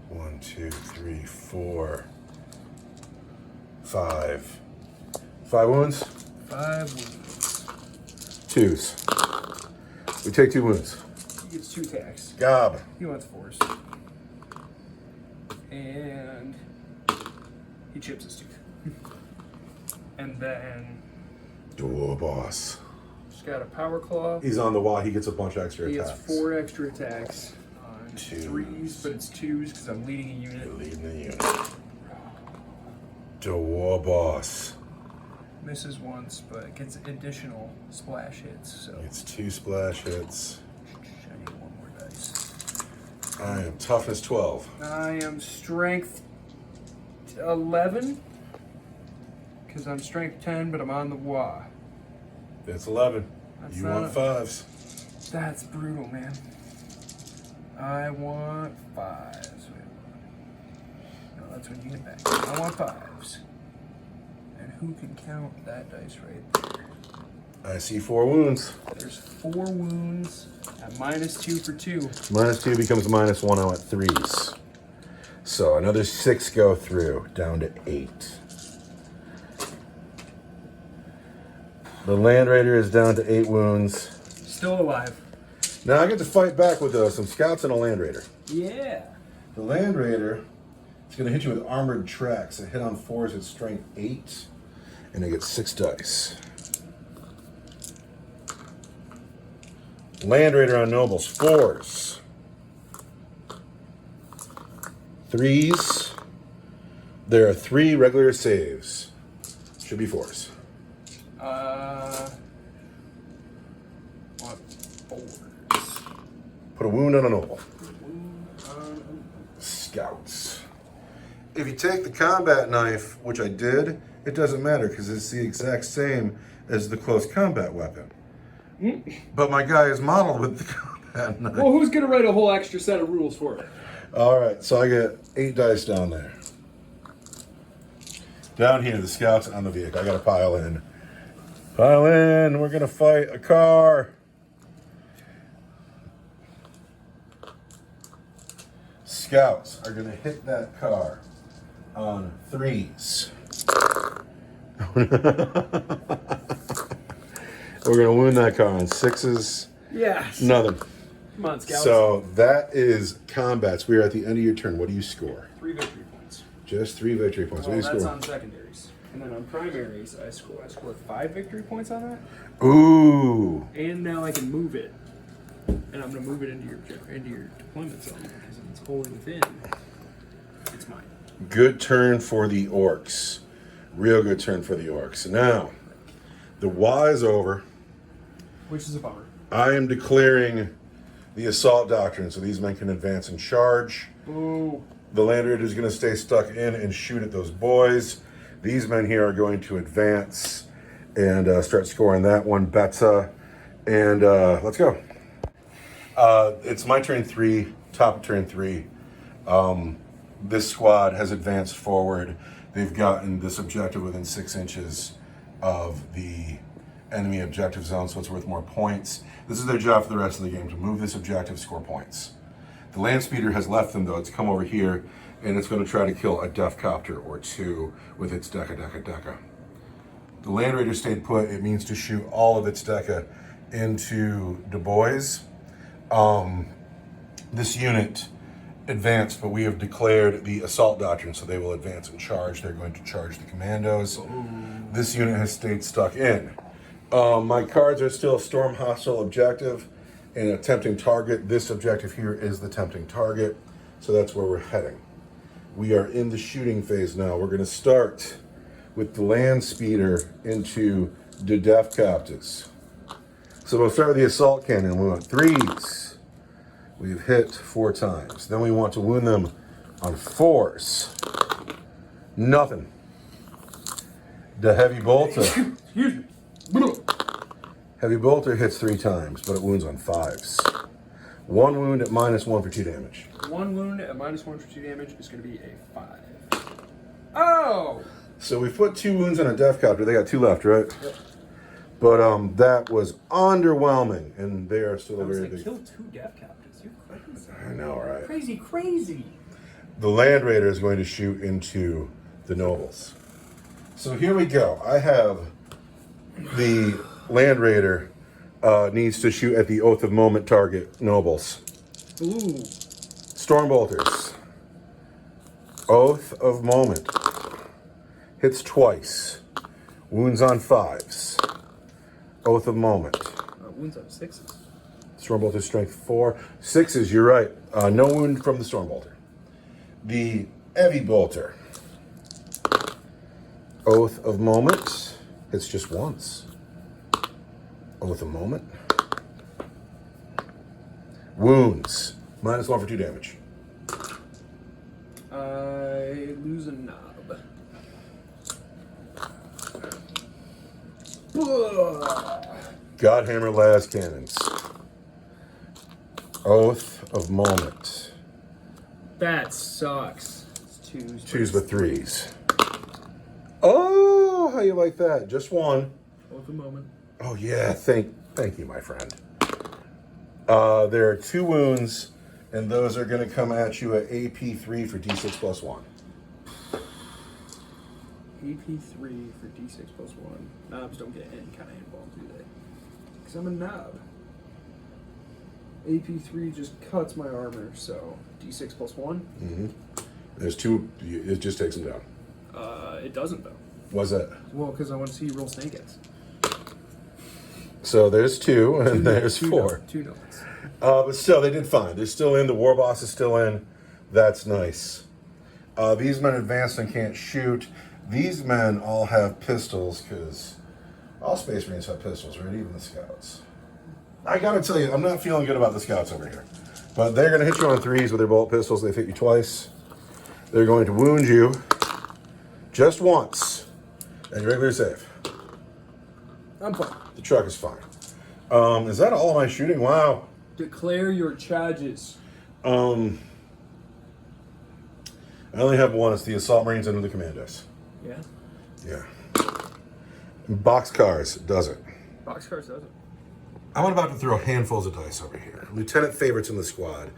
Speaker 1: 1, 2, 3, 4, 5. 5 wounds?
Speaker 2: 5 wounds.
Speaker 1: 2s. We take 2 wounds.
Speaker 2: He gets 2 attacks.
Speaker 1: Gob.
Speaker 2: He wants 4s. And he chips his tooth. And then
Speaker 1: Door boss.
Speaker 2: just got a power claw.
Speaker 1: He's on the wall. He gets a bunch of extra
Speaker 2: He
Speaker 1: attacks.
Speaker 2: gets 4 extra attacks on
Speaker 1: 2s.
Speaker 2: 3s, but it's 2s because I'm leading a unit.
Speaker 1: You're leading the unit. Door boss.
Speaker 2: Misses once, but gets additional splash hits. So
Speaker 1: It's 2 splash hits.
Speaker 2: I need 1 more dice.
Speaker 1: I am toughness 12.
Speaker 2: I am strength 11 because I'm strength 10, but I'm on the WA.
Speaker 1: That's 11.
Speaker 2: That's
Speaker 1: You
Speaker 2: not
Speaker 1: want 5s.
Speaker 2: That's brutal, man. I want 5s. No, that's when you get back. I want 5s. And who can count that dice right there?
Speaker 1: I see 4 wounds.
Speaker 2: There's 4 wounds at minus 2 for 2.
Speaker 1: Minus 2 becomes minus 1 out at 3s. So another 6 go through, down to 8. The Land Raider is down to 8 wounds.
Speaker 2: Still alive.
Speaker 1: Now I get to fight back with some scouts and a Land Raider.
Speaker 2: Yeah.
Speaker 1: The Land Raider is going to hit you with armored tracks. A hit on 4s at strength 8, and they get 6 dice. Land Raider on nobles, 4s. 3s. There are 3 regular saves. Should be 4s.
Speaker 2: What? 4s.
Speaker 1: Put a wound on a noble. Scouts. If you take the combat knife, which I did, it doesn't matter because it's the exact same as the close combat weapon. But my guy is modeled with the combat knife.
Speaker 2: Well, who's going to write a whole extra set of rules for it?
Speaker 1: All right, so I get 8 dice down there. Down here, the scouts on the vehicle. I got to pile in Pile in, we're gonna fight a car. Scouts are gonna hit that car on 3s. We're gonna wound that car on 6s.
Speaker 2: Yes.
Speaker 1: Nothing.
Speaker 2: Come on, Scouts.
Speaker 1: So that is combats. We are at the end of your turn. What do you score?
Speaker 2: 3 victory points.
Speaker 1: Just 3 victory points.
Speaker 2: Well,
Speaker 1: what do you
Speaker 2: that's
Speaker 1: score?
Speaker 2: on secondaries. And then on primaries, I scored 5 victory points on that.
Speaker 1: Ooh.
Speaker 2: And now I can move it. And I'm going to move it into your deployment zone because it's wholly within. It's mine.
Speaker 1: Good turn for the orcs. Real good turn for the orcs. Now, the WAAAAAAAAAAAAAAH is over.
Speaker 2: Which is a bummer.
Speaker 1: I am declaring the assault doctrine, so these men can advance and charge.
Speaker 2: Ooh.
Speaker 1: The Land Raider is going to stay stuck in and shoot at those boys. These men here are going to advance and start scoring that one. Betsa. And let's go. It's my turn 3, top of turn 3. This squad has advanced forward. They've gotten this objective within 6 inches of the enemy objective zone, so it's worth more points. This is their job for the rest of the game, to move this objective, score points. The land speeder has left them, though. It's come over here, and it's going to try to kill a Death Copter or 2 with its Deca. The Land Raider stayed put. It means to shoot all of its Deca into Du Bois. This unit advanced, but we have declared the assault doctrine, so they will advance and charge. They're going to charge the commandos. This unit has stayed stuck in. My cards are still Storm Hostile Objective and a Tempting Target. This objective here is the Tempting Target, so that's where we're heading. We are in the shooting phase now. We're going to start with the land speeder into the Death Copters. So we'll start with the assault cannon. We want 3s. We've hit 4 times. Then we want to wound them on 4s. Nothing. The heavy bolter.
Speaker 2: Excuse me.
Speaker 1: Heavy bolter hits 3 times, but it wounds on 5s. 1 wound at -1 for 2 damage.
Speaker 2: 1 wound at -1 for 2 damage is going to be a 5. Oh!
Speaker 1: So we put 2 wounds on a Death Copter. They got 2 left, right?
Speaker 2: Yep.
Speaker 1: But that was underwhelming, and they are still a very big.
Speaker 2: Kill 2 Death Captives. You're crazy.
Speaker 1: I know, right?
Speaker 2: Crazy.
Speaker 1: The Land Raider is going to shoot into the nobles. So here we go. I have the Land Raider needs to shoot at the Oath of Moment target nobles.
Speaker 2: Ooh.
Speaker 1: Stormbolters. Oath of Moment. Hits twice. Wounds on 5s. Oath of Moment.
Speaker 2: Wounds on 6s.
Speaker 1: Stormbolter strength 4. 6s, you're right. No wound from the Stormbolter. The Heavy Bolter. Oath of Moment. Hits just once. Oath of Moment. Wounds. -1 for 2 damage.
Speaker 2: I lose a knob.
Speaker 1: Godhammer las cannons. Oath of Moment.
Speaker 2: That sucks. It's 2s.
Speaker 1: 2s with 3s. Oh, how you like that? Just 1.
Speaker 2: Oath of Moment.
Speaker 1: Oh yeah, thank you, my friend. There are 2 wounds, and those are going to come at you at AP3 for D6 +1.
Speaker 2: AP3 for D6 +1. Knobs don't get any kind of involved, do they? Because I'm a knob. AP3 just cuts my armor, so D6 +1.
Speaker 1: Mm-hmm. There's 2. It just takes them down.
Speaker 2: It doesn't though.
Speaker 1: What's that?
Speaker 2: Well, because I want to see you roll snake eyes.
Speaker 1: So there's 2, and there's 4.
Speaker 2: 2 notes.
Speaker 1: But still, they did fine. They're still in. The war boss is still in. That's nice. These men advanced and can't shoot. These men all have pistols, because all Space Marines have pistols, right? Even the Scouts. I gotta tell you, I'm not feeling good about the Scouts over here. But they're gonna hit you on 3s with their bolt pistols. They've hit you twice. They're going to wound you just once. And you're regular safe.
Speaker 2: I'm fine.
Speaker 1: The truck is fine. Is that all of my shooting? Wow.
Speaker 2: Declare your charges.
Speaker 1: I only have 1. It's the Assault Marines and the Commandos.
Speaker 2: Yeah?
Speaker 1: Yeah. Boxcars does it.
Speaker 2: Boxcars doesn't.
Speaker 1: I'm about to throw handfuls of dice over here. Lieutenant Favorite's in the squad.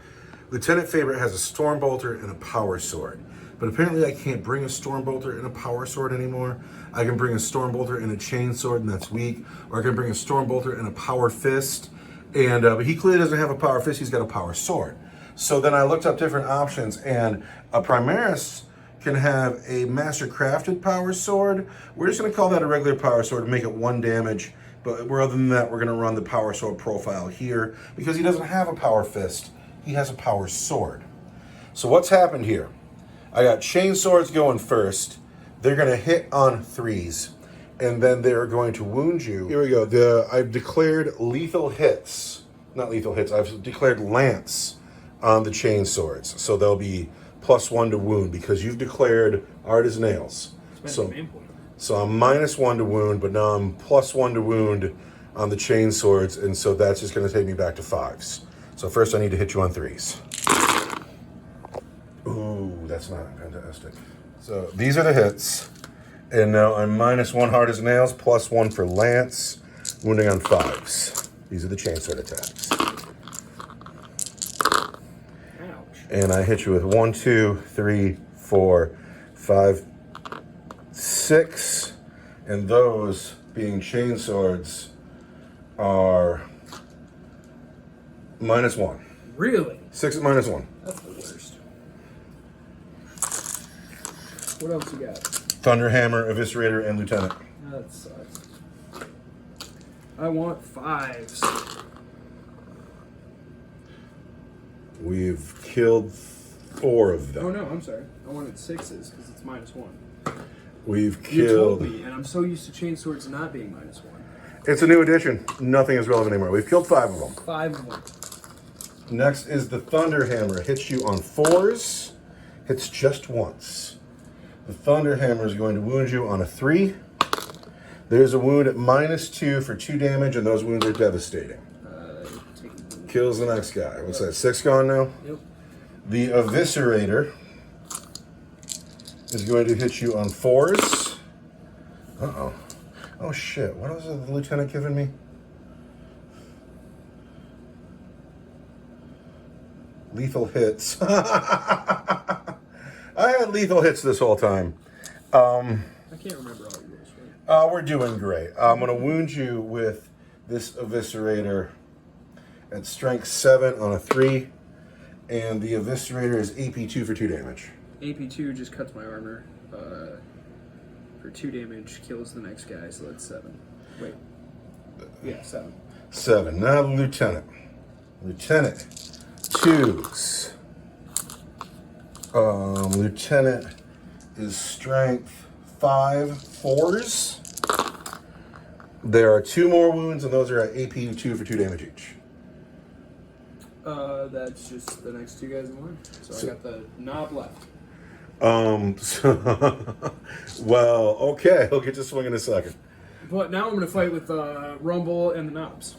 Speaker 1: Lieutenant Favorite has a Stormbolter and a Power Sword. But apparently I can't bring a Stormbolter and a Power Sword anymore. I can bring a Stormbolter and a Chain Sword, and that's weak. Or I can bring a Stormbolter and a Power Fist. And but he clearly doesn't have a Power Fist, he's got a Power Sword. So then I looked up different options, and a Primaris can have a Master Crafted Power Sword. We're just gonna call that a regular Power Sword and make it 1 damage. But other than that, we're gonna run the Power Sword profile here because he doesn't have a Power Fist, he has a Power Sword. So what's happened here? I got Chain Swords going first. They're gonna hit on 3s, and then they're going to wound you. Here we go, I've declared lethal hits. Not lethal hits, I've declared Lance on the Chain Swords. So they'll be +1 to wound because you've declared Hard as Nails. So I'm -1 to wound, but now I'm +1 to wound on the Chain Swords, and so that's just going to take me back to 5s. So first I need to hit you on 3s. Ooh, that's not fantastic. So these are the hits, and now I'm -1 Hard as Nails, +1 for Lance, wounding on 5s. These are the Chain Sword attacks.
Speaker 2: Ouch.
Speaker 1: And I hit you with 1, 2, 3, 4, 5, 6, and those being Chain Swords are -1.
Speaker 2: Really?
Speaker 1: 6 is -1.
Speaker 2: That's the worst. What else you got?
Speaker 1: Thunderhammer, Eviscerator, and Lieutenant.
Speaker 2: That sucks. I want 5s.
Speaker 1: We've killed 4 of them.
Speaker 2: Oh no, I'm sorry. I wanted 6s because it's -1.
Speaker 1: We've
Speaker 2: You
Speaker 1: killed...
Speaker 2: told me, and I'm so used to Chain Swords not being -1.
Speaker 1: It's a new edition. Nothing is relevant anymore. We've killed 5 of them.
Speaker 2: 5 of them.
Speaker 1: Next is the Thunderhammer. Hits you on 4s. Hits just once. The Thunderhammer is going to wound you on a 3. There's a wound at -2 for 2 damage, and those wounds are devastating. Kills the next guy. What's that, 6 gone now?
Speaker 2: Yep.
Speaker 1: The Eviscerator is going to hit you on 4s. Uh-oh. Oh, shit. What was the lieutenant giving me? Lethal hits. I had lethal hits this whole time.
Speaker 2: I can't remember all your rules.
Speaker 1: We're doing great. I'm going to wound you with this Eviscerator at strength 7 on a 3. And the Eviscerator is AP2 for 2 damage.
Speaker 2: AP2 just cuts my armor for 2 damage, kills the next guy, so that's 7. Wait. Yeah, 7.
Speaker 1: 7. Now the Lieutenant. Lieutenant 2s. Lieutenant is strength 5 4s. There are 2 more wounds, and those are at AP2 for 2 damage each.
Speaker 2: That's just the next 2 guys in line. So I got the knob left.
Speaker 1: Well, okay, he'll get to swing in a second.
Speaker 2: But now I'm going to fight with Rumble and the knobs.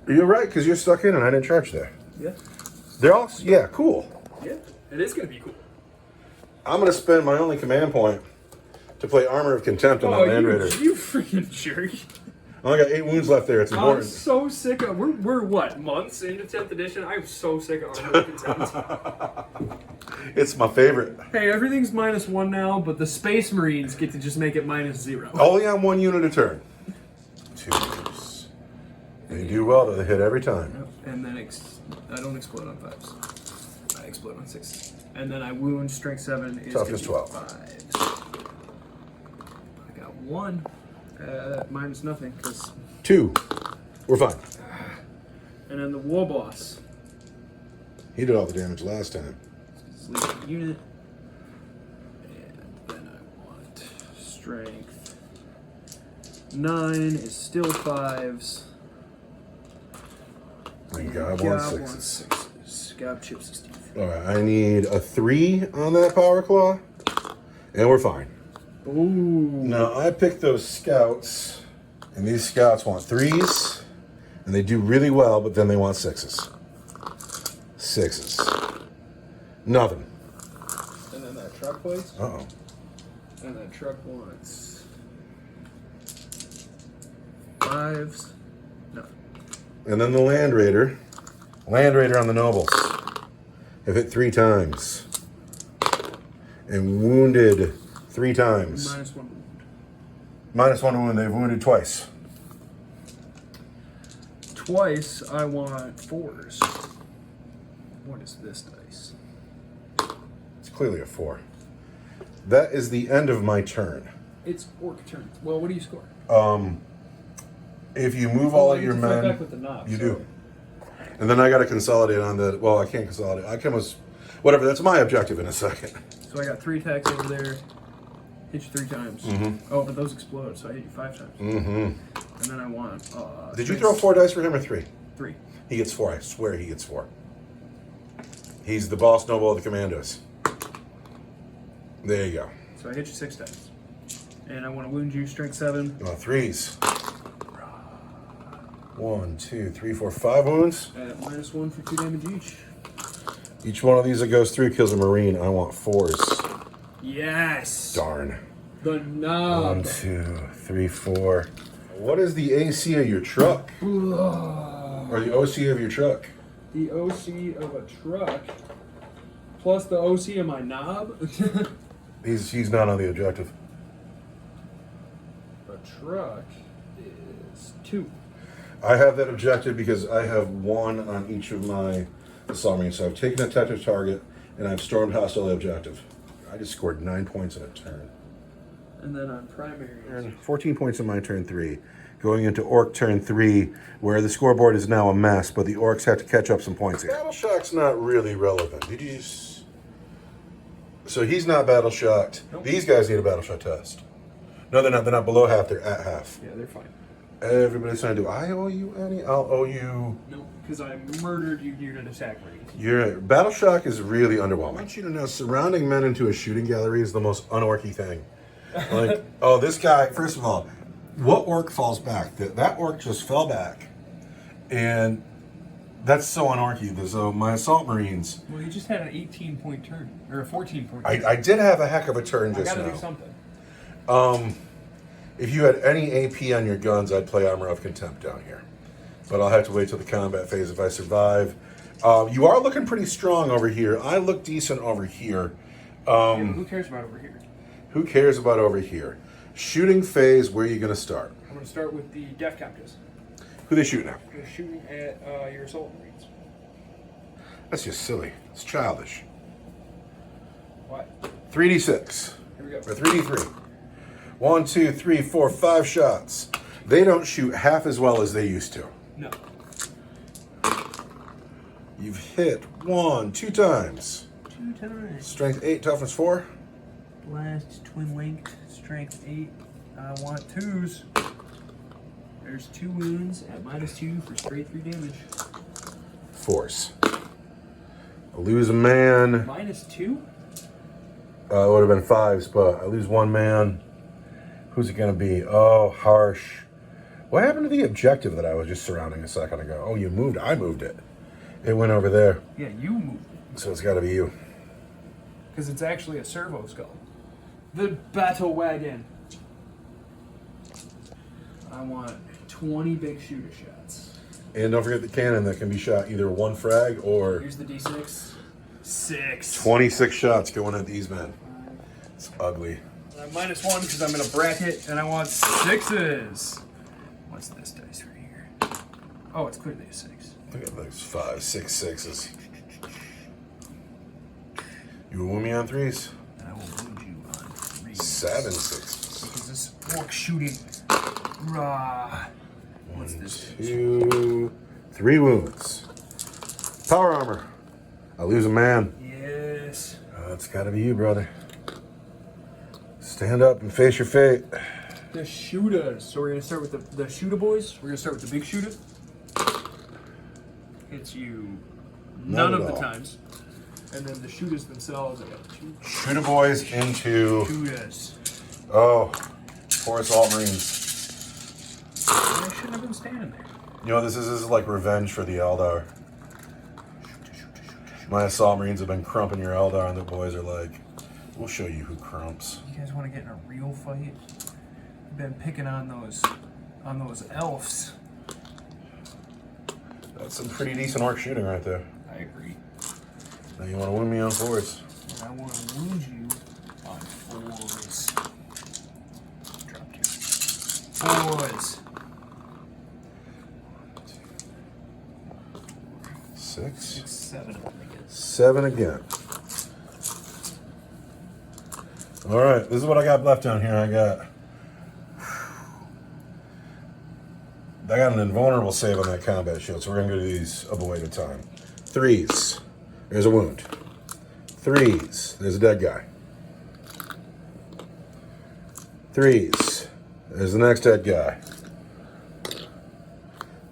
Speaker 1: You're right, because you're stuck in and I didn't charge there.
Speaker 2: Yeah.
Speaker 1: They're all, yeah, cool.
Speaker 2: Yeah, it is going to be cool.
Speaker 1: I'm going to spend my only command point to play Armor of Contempt on that Land Raider.
Speaker 2: You freaking jerk.
Speaker 1: I only got 8 wounds left there, it's important.
Speaker 2: I'm so sick of, we're what, months into 10th edition? I'm so sick of Armor of Contempt.
Speaker 1: It's my favorite.
Speaker 2: Hey, everything's -1 now, but the Space Marines get to just make it -0.
Speaker 1: Only on 1 unit a turn. 2s. They do well, though. They hit every time.
Speaker 2: Yep. And then I don't explode on 5s. I explode on 6s. And then I wound strength 7 is
Speaker 1: Toughness 12.
Speaker 2: 5s. I got 1. Minus nothing, because...
Speaker 1: 2. We're fine.
Speaker 2: And then the War Boss.
Speaker 1: He did all the damage last time.
Speaker 2: Sleep unit. And then I want strength 9 is still 5s.
Speaker 1: And God wants 6s.
Speaker 2: God chips his teeth.
Speaker 1: Alright, I need a 3 on that Power Claw. And we're fine.
Speaker 2: Ooh.
Speaker 1: Now, I picked those scouts. And these scouts want 3s. And they do really well, but then they want 6s. 6s. Nothing.
Speaker 2: And then that truck plays.
Speaker 1: Uh-oh.
Speaker 2: And that truck wants 5s. No.
Speaker 1: And then the Land Raider. Land Raider on the Nobles. Have hit 3 times. And wounded 3 times.
Speaker 2: -1 wound.
Speaker 1: -1 wound. They've wounded twice.
Speaker 2: Twice, I want 4s. What is this dice?
Speaker 1: It's clearly a 4. That is the end of my turn.
Speaker 2: It's orc turn. Well, what do you score?
Speaker 1: If you move all of your
Speaker 2: fight
Speaker 1: men,
Speaker 2: back with the knob,
Speaker 1: you
Speaker 2: sorry.
Speaker 1: do. And then I got to consolidate on the. Well, I can't consolidate. I can whatever. That's my objective in a second.
Speaker 2: So I got 3 attacks over there. Hit you 3 times. Oh, but those explode, so I hit you 5 times. And then I want.
Speaker 1: Did you throw 4 dice for him or 3?
Speaker 2: 3.
Speaker 1: He gets 4. I swear he gets 4. He's the boss noble of the commandos. There you go.
Speaker 2: So I hit you 6 times. And I want to wound you, strength 7.
Speaker 1: You want 3s. 1, 2, 3, 4, 5 wounds.
Speaker 2: At -1 for 2 damage each.
Speaker 1: Each one of these that goes through kills a Marine. I want 4s.
Speaker 2: Yes!
Speaker 1: Darn.
Speaker 2: The knob.
Speaker 1: 1, 2, 3, 4. What is the AC of your truck? Or the OC of your truck?
Speaker 2: The OC of a truck plus the OC of my knob.
Speaker 1: He's not on the objective.
Speaker 2: A truck is 2.
Speaker 1: I have that objective because I have 1 on each of my assault marines. So I've taken a tactical target and I've stormed hostile objective. I just scored 9 points in a turn.
Speaker 2: And then on primary.
Speaker 1: 14 points in my turn 3. Going into Orc turn 3, where the scoreboard is now a mess, but the Orcs have to catch up some points here. Battle Shock's not really relevant. Did you just... So he's not Battle Shocked.
Speaker 2: Nope.
Speaker 1: These guys need a Battle Shock test. No, they're not. They're not below half. They're at half.
Speaker 2: Yeah, they're fine.
Speaker 1: Everybody's trying to do. I owe you any? I'll owe you.
Speaker 2: Nope, because I murdered you unit an attack range.
Speaker 1: Your Battle Shock is really underwhelming. I want you to know, surrounding men into a shooting gallery is the most unorky thing. Like, oh, this guy. First of all, what orc falls back? That orc just fell back, and that's so unorky. So my assault marines.
Speaker 2: Well, you just had an 18-point turn or a 14-point.
Speaker 1: I did have a heck of a turn just now.
Speaker 2: I gotta do something.
Speaker 1: If you had any AP on your guns, I'd play Armor of Contempt down here. But I'll have to wait till the combat phase if I survive. You are looking pretty strong over here. I look decent over here.
Speaker 2: Yeah, but who cares about over here?
Speaker 1: Who cares about over here? Shooting phase, where are you going to start?
Speaker 2: I'm going to start with the Def Countess.
Speaker 1: Who they shooting at?
Speaker 2: They're shooting at your assault marines.
Speaker 1: That's just silly. It's childish.
Speaker 2: What?
Speaker 1: 3d6.
Speaker 2: Here we go.
Speaker 1: Or 3d3. 1, 2, 3, 4, 5 shots. They don't shoot half as well as they used to.
Speaker 2: No.
Speaker 1: You've hit 1, 2 times.
Speaker 2: 2 times.
Speaker 1: Strength 8, toughness 4.
Speaker 2: Blast, twin linked, strength 8. I want 2s. There's 2 wounds at -2 for straight 3 damage.
Speaker 1: Force. I lose a man.
Speaker 2: -2?
Speaker 1: It would have been 5s, but I lose 1 man. Who's it going to be? Oh, harsh. What happened to the objective that I was just surrounding a second ago? Oh, you moved. I moved it. It went over there.
Speaker 2: Yeah, you moved it.
Speaker 1: So it's got to be you.
Speaker 2: Because it's actually a servo skull. The battle wagon. I want 20 big shooter shots.
Speaker 1: And don't forget the cannon that can be shot either 1 frag or...
Speaker 2: Here's the D6. 6.
Speaker 1: 26 shots going at these men. It's ugly.
Speaker 2: -1 because I'm in a bracket and I want 6s. What's this dice right here? Oh, it's clearly a 6.
Speaker 1: Look at those 5, 6, 6s. You will win me on 3s?
Speaker 2: And I will wound you on 3s.
Speaker 1: 7 6s.
Speaker 2: Because this orc shooting. Rah.
Speaker 1: 1, 2, 3 wounds. Power armor. I lose a man.
Speaker 2: Yes.
Speaker 1: It's got to be you, brother. Stand up and face your fate.
Speaker 2: The shooters. So we're going to start with the shooter boys. We're going to start with the big shooter. Hits you none of the times. And then the shooters themselves, I got 2.
Speaker 1: Shooter boys into...
Speaker 2: Shooters.
Speaker 1: Oh, 4 assault marines.
Speaker 2: I shouldn't have been standing there.
Speaker 1: You know, this is like revenge for the Eldar. My assault marines have been crumping your Eldar, and the boys are like, we'll show you who crumps.
Speaker 2: You guys want to get in a real fight? I've been picking on those on those elves.
Speaker 1: That's some pretty decent orc shooting right there.
Speaker 2: I agree.
Speaker 1: Now you want to wound me on 4s.
Speaker 2: And I want to wound you on 4s. Drop 2. 4s.
Speaker 1: 6.
Speaker 2: 6, 7 again.
Speaker 1: 7 again. All right, this is what I got left down here. I got an invulnerable save on that combat shield, so we're gonna go to these a boy at a time. 3s. There's a wound. 3s. There's a dead guy. 3s. There's the next dead guy.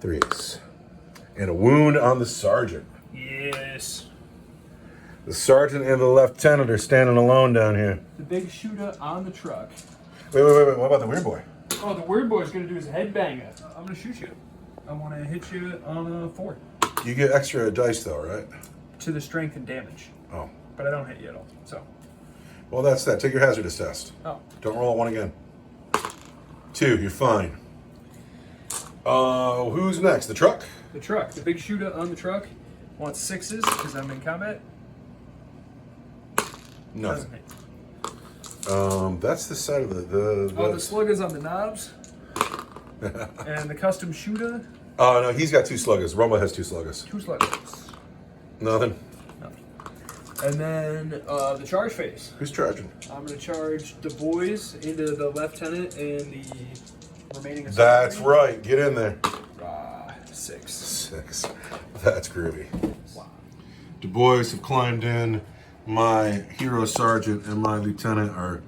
Speaker 1: 3s. And a wound on the sergeant.
Speaker 2: Yes.
Speaker 1: The sergeant and the lieutenant are standing alone down here.
Speaker 2: The big shooter on the truck.
Speaker 1: Wait. What about the weird boy?
Speaker 2: Oh, the weird boy's gonna do his headbanger. I'm gonna shoot you. I want to hit you on a 4.
Speaker 1: You get extra dice though, right?
Speaker 2: To the strength and damage.
Speaker 1: Oh.
Speaker 2: But I don't hit you at all, so.
Speaker 1: Well, that's that. Take your hazardous test.
Speaker 2: Oh.
Speaker 1: Don't roll a 1 again. 2, you're fine. Who's next? The truck?
Speaker 2: The truck. The big shooter on the truck wants 6s because I'm in combat.
Speaker 1: Nothing.
Speaker 2: Doesn't hit.
Speaker 1: That's the side of the
Speaker 2: Oh, the sluggers on the knobs. And the custom shooter.
Speaker 1: Oh, no, he's got 2 sluggers. Rumble has 2 sluggers.
Speaker 2: 2 sluggers.
Speaker 1: Nothing.
Speaker 2: Nothing. And then the charge phase.
Speaker 1: Who's charging?
Speaker 2: I'm going to charge the boys into the lieutenant and the remaining.
Speaker 1: That's right. Get in there.
Speaker 2: 6.
Speaker 1: 6. That's groovy.
Speaker 2: Wow.
Speaker 1: Du Bois have climbed in. My hero sergeant and my lieutenant are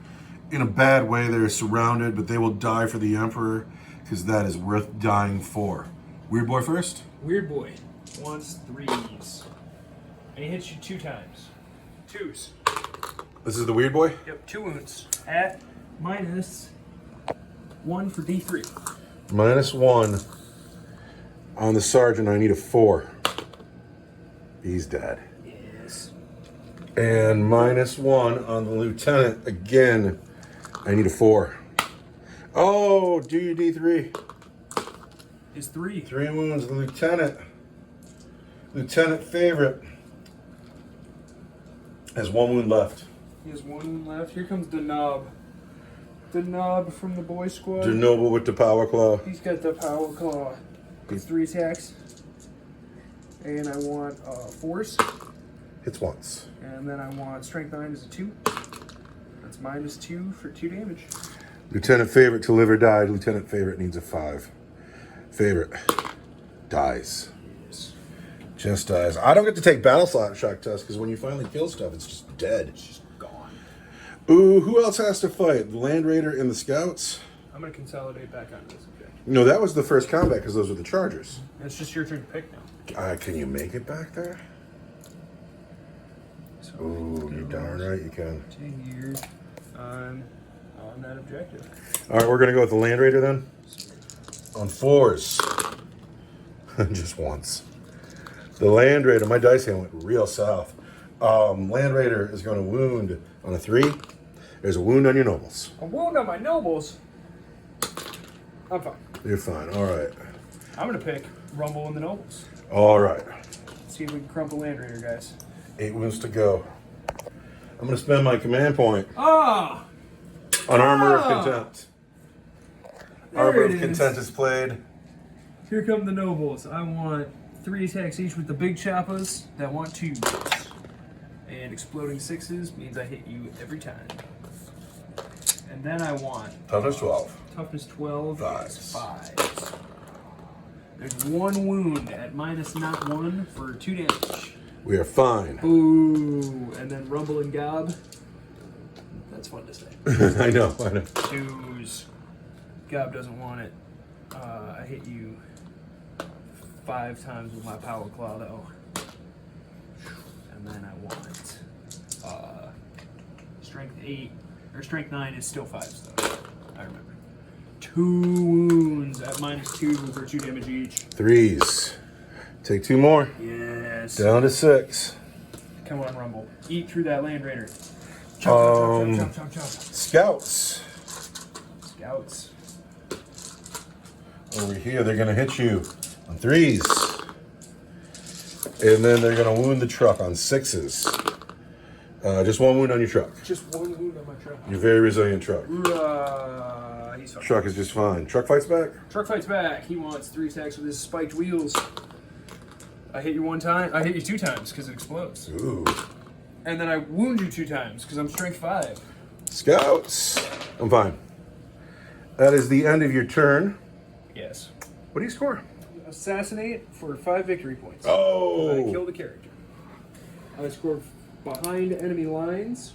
Speaker 1: in a bad way. They're surrounded, but they will die for the Emperor because that is worth dying for. Weird boy first?
Speaker 2: Weird boy wants 3s. And he hits you 2 times. 2s.
Speaker 1: This is the weird boy?
Speaker 2: Yep, 2 wounds. At -1 for D3.
Speaker 1: -1 on the sergeant. I need a 4. He's dead.
Speaker 2: Yes.
Speaker 1: And -1 on the lieutenant. Again, I need a 4. Oh, do your D3.
Speaker 2: Is 3.
Speaker 1: 3 wounds, the lieutenant. Lieutenant favorite has 1 wound left.
Speaker 2: He has 1 wound left. Here comes the knob. The knob from the boy squad.
Speaker 1: The noble with the power claw.
Speaker 2: He's got the power claw. It's 3 attacks. And I want 4s.
Speaker 1: Hits once.
Speaker 2: And then I want strength 9 is a 2. That's -2 for 2 damage.
Speaker 1: Lieutenant favorite to live or die. Lieutenant favorite needs a 5. Favorite dies.
Speaker 2: Yes.
Speaker 1: Just dies. I don't get to take battle slot shock tests because when you finally kill stuff, it's just dead.
Speaker 2: It's just gone.
Speaker 1: Ooh, who else has to fight? The Land Raider and the Scouts?
Speaker 2: I'm going to consolidate back on this, okay?
Speaker 1: No, that was the first combat because those were the Chargers.
Speaker 2: It's just your turn to pick now.
Speaker 1: Can you make it back there?
Speaker 2: So
Speaker 1: Ooh, you're darn right you can.
Speaker 2: 10 years on that objective.
Speaker 1: All right, we're going to go with the Land Raider then? On 4s. Just once. The Land Raider, my dice hand went real south. Land Raider is going to wound on a 3. There's a wound on your nobles.
Speaker 2: A wound on my nobles? I'm fine.
Speaker 1: You're fine, all right.
Speaker 2: I'm going to pick Rumble and the nobles.
Speaker 1: All right.
Speaker 2: See if we can crumple Land Raider, guys.
Speaker 1: 8 wounds to go. I'm going to spend my command point
Speaker 2: Ah!
Speaker 1: on Armor of Contempt.
Speaker 2: There
Speaker 1: Armor
Speaker 2: it
Speaker 1: of
Speaker 2: is.
Speaker 1: Contempt is played.
Speaker 2: Here come the nobles. I want 3 attacks each with the big choppers that want 2s. And exploding 6s means I hit you every time. And then I want
Speaker 1: Toughness 12.
Speaker 2: toughness 12
Speaker 1: Fives.
Speaker 2: is 5s. There's 1 wound at -1 for 2 damage.
Speaker 1: We are fine.
Speaker 2: Ooh, and then Rumble and Gob. That's fun to say.
Speaker 1: I know.
Speaker 2: 2s. Gob doesn't want it. I hit you 5 times with my power claw though. And then I want strength 8 or strength 9 is still 5s though. I remember. 2 wounds at -2 for 2 damage each.
Speaker 1: 3s. Take 2 more.
Speaker 2: Yes.
Speaker 1: Down to 6.
Speaker 2: Come on, Rumble. Eat through that Land Raider. Chop, chop, chop, chop, chop, chop.
Speaker 1: Scouts.
Speaker 2: Scouts.
Speaker 1: Over here, they're going to hit you on 3s. And then they're going to wound the truck on 6s. Just 1 wound on your truck.
Speaker 2: Just 1 wound on my truck.
Speaker 1: You're a very resilient truck.
Speaker 2: He's fine.
Speaker 1: Truck is just fine. Truck fights back?
Speaker 2: Truck fights back. He wants 3 attacks with his spiked wheels. I hit you 1 time. I hit you 2 times because it explodes.
Speaker 1: Ooh.
Speaker 2: And then I wound you 2 times because I'm strength 5.
Speaker 1: Scouts. I'm fine. That is the end of your turn.
Speaker 2: Yes.
Speaker 1: What do you score?
Speaker 2: Assassinate for 5 victory points.
Speaker 1: Oh.
Speaker 2: I kill the character. I score behind enemy lines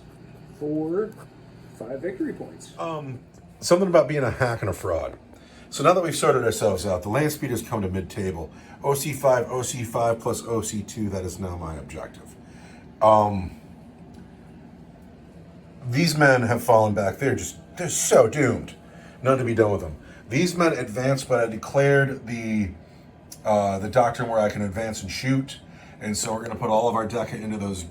Speaker 2: for 5 victory points.
Speaker 1: Something about being a hack and a fraud. So now that we've sorted ourselves out, the land speeders come to mid-table. OC5 plus OC2, that is now my objective. These men have fallen back. They're so doomed. None to be done with them. These men advance, but I declared the doctrine where I can advance and shoot. And so we're going to put all of our Deca into those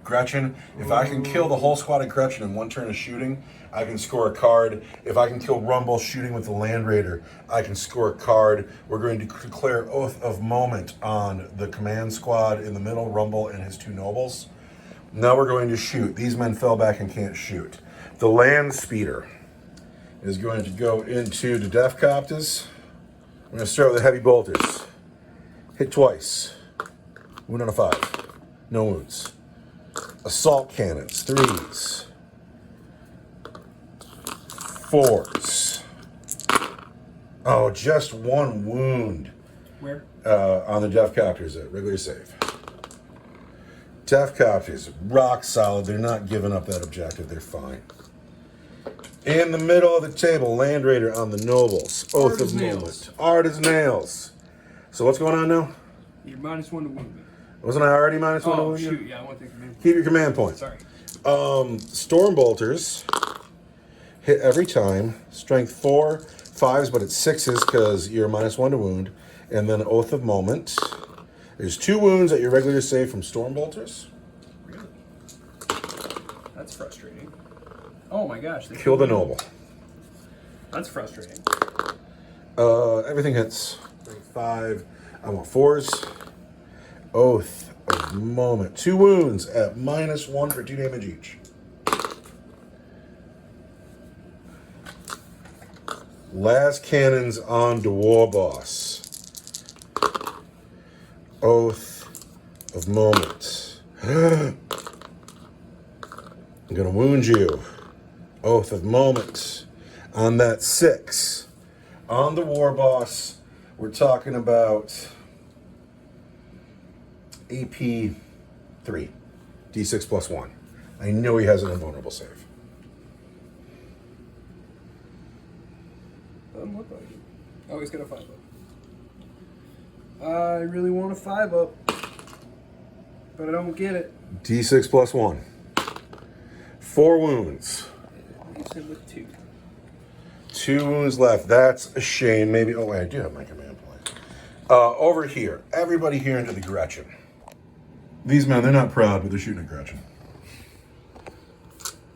Speaker 1: Gretchen. If I can kill the whole squad of Gretchen in 1 turn of shooting, I can score a card. If I can kill Rumble shooting with the Land Raider, I can score a card. We're going to declare Oath of Moment on the command squad in the middle, Rumble and his 2 nobles. Now we're going to shoot. These men fell back and can't shoot. The land speeder is going to go into the Death Copters. I'm going to start with the heavy bolters. Hit twice. Wound on a 5. No wounds. Assault cannons, 3s. 4s. Oh, just 1 wound.
Speaker 2: Where?
Speaker 1: On the Death Copters at regular save. Death Copters, rock solid. They're not giving up that objective. They're fine. In the middle of the table, Land Raider on the Nobles. Oath of Moment. Hard as nails. So what's going on now?
Speaker 2: You're -1 to wound me.
Speaker 1: Wasn't I already -1 to wound you?
Speaker 2: Oh, shoot. Yeah, I want the command.
Speaker 1: Keep your command point.
Speaker 2: Sorry.
Speaker 1: Storm Bolters hit every time. Strength 4, 5s, but it's 6s because you're -1 to wound. And then Oath of Moment. There's 2 wounds at your regular save from Storm Bolters.
Speaker 2: Really? That's frustrating. Oh my gosh.
Speaker 1: Kill the Noble.
Speaker 2: That's frustrating.
Speaker 1: Everything hits. Strength 5. I want 4s. Oath of Moment. 2 wounds at -1 for 2 damage each. Last cannons on to War Boss. Oath of Moment. I'm gonna wound you. Oath of Moment. On that 6. On the War Boss, we're talking about AP 3. D6 plus 1. I know he has an invulnerable save.
Speaker 2: Doesn't look like it. Oh, he's got a 5 up. I really want a 5 up, but I don't get it.
Speaker 1: D6 plus 1. 4 wounds.
Speaker 2: It leaves him with 2.
Speaker 1: 2 wounds left. That's a shame. Maybe. Oh, wait, I do have my command point. Over here. Everybody here into the Gretchen. These men, they're not proud, but they're shooting at Gretchen.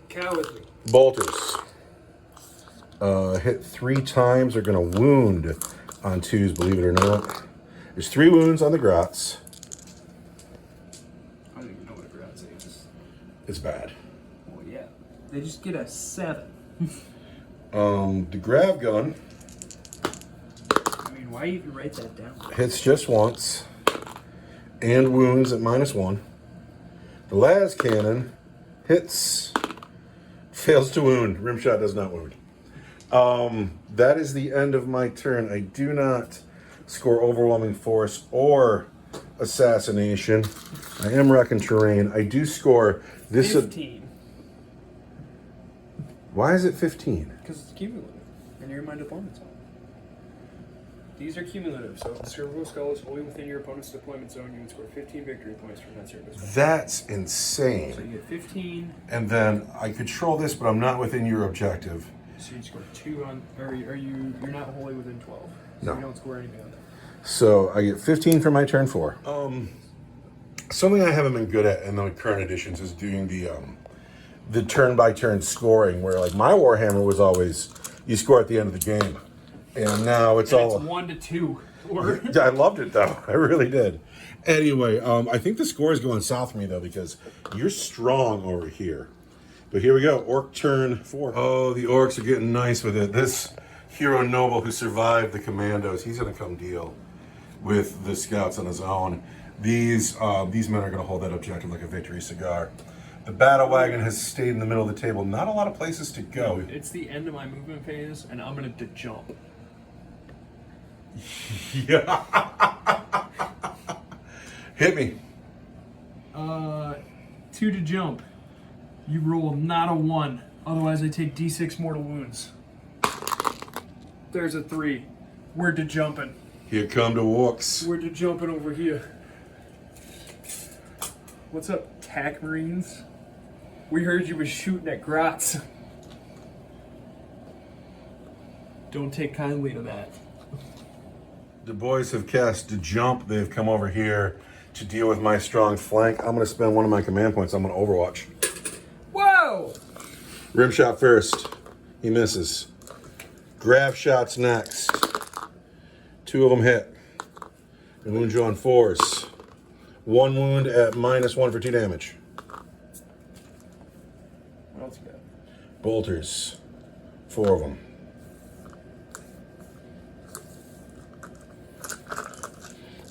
Speaker 2: Cowardly.
Speaker 1: Bolters. Hit 3 times. They're going to wound on 2s, believe it or not. There's 3 wounds on the Grats.
Speaker 2: I don't even know what a Gratz is.
Speaker 1: It's bad.
Speaker 2: Well, yeah. They just get a 7.
Speaker 1: The Grav Gun
Speaker 2: I mean, why even write that down?
Speaker 1: hits just once and wounds at -1. The Las Cannon hits, fails to wound. Rimshot does not wound. That is the end of my turn. I do not score overwhelming force or assassination. I am wrecking terrain. I do score this.
Speaker 2: 15.
Speaker 1: Why is it 15?
Speaker 2: Because it's cumulative, and you're in my deployment zone. These are cumulative, so if the Cervical Skull is wholly within your opponent's deployment zone, you would score 15 victory points from that Cervical Skull.
Speaker 1: That's
Speaker 2: So
Speaker 1: insane.
Speaker 2: you get 15,
Speaker 1: And then I control this, but I'm not within your objective.
Speaker 2: so you score 2 on, or you're not wholly within 12. So
Speaker 1: No.
Speaker 2: you don't score anything on that.
Speaker 1: So I get 15 for my turn 4. Something I haven't been good at in the current editions is doing the turn by turn scoring, where like my Warhammer was always you score at the end of the game. And now it's all...
Speaker 2: It's 1-2. Or...
Speaker 1: I loved it, though. I really did. Anyway, I think the score is going south for me, though, because you're strong over here. But here we go. Orc turn 4. Oh, the orcs are getting nice with it. This hero noble who survived the commandos, he's going to come deal with the scouts on his own. These men are going to hold that objective like a victory cigar. The battle wagon has stayed in the middle of the table. Not a lot of places to go.
Speaker 2: It's the end of my movement phase, and I'm going to jump.
Speaker 1: Yeah. Hit me.
Speaker 2: 2 to jump. You roll not a 1. Otherwise, I take D6 mortal wounds. There's a 3. We're to jumping.
Speaker 1: Here come the orcs.
Speaker 2: We're to jumping over here. What's up, TAC Marines? We heard you was shooting at grots. Don't take kindly to that.
Speaker 1: The boys have cast the jump. They've come over here to deal with my strong flank. I'm going to spend one of my command points. I'm going to Overwatch.
Speaker 2: Whoa!
Speaker 1: Rim shot first. He misses. Grab shots next. 2 of them hit. And wound you on 4s. 1 wound at -1 for 2 damage.
Speaker 2: What else you got?
Speaker 1: Bolters. 4 of them.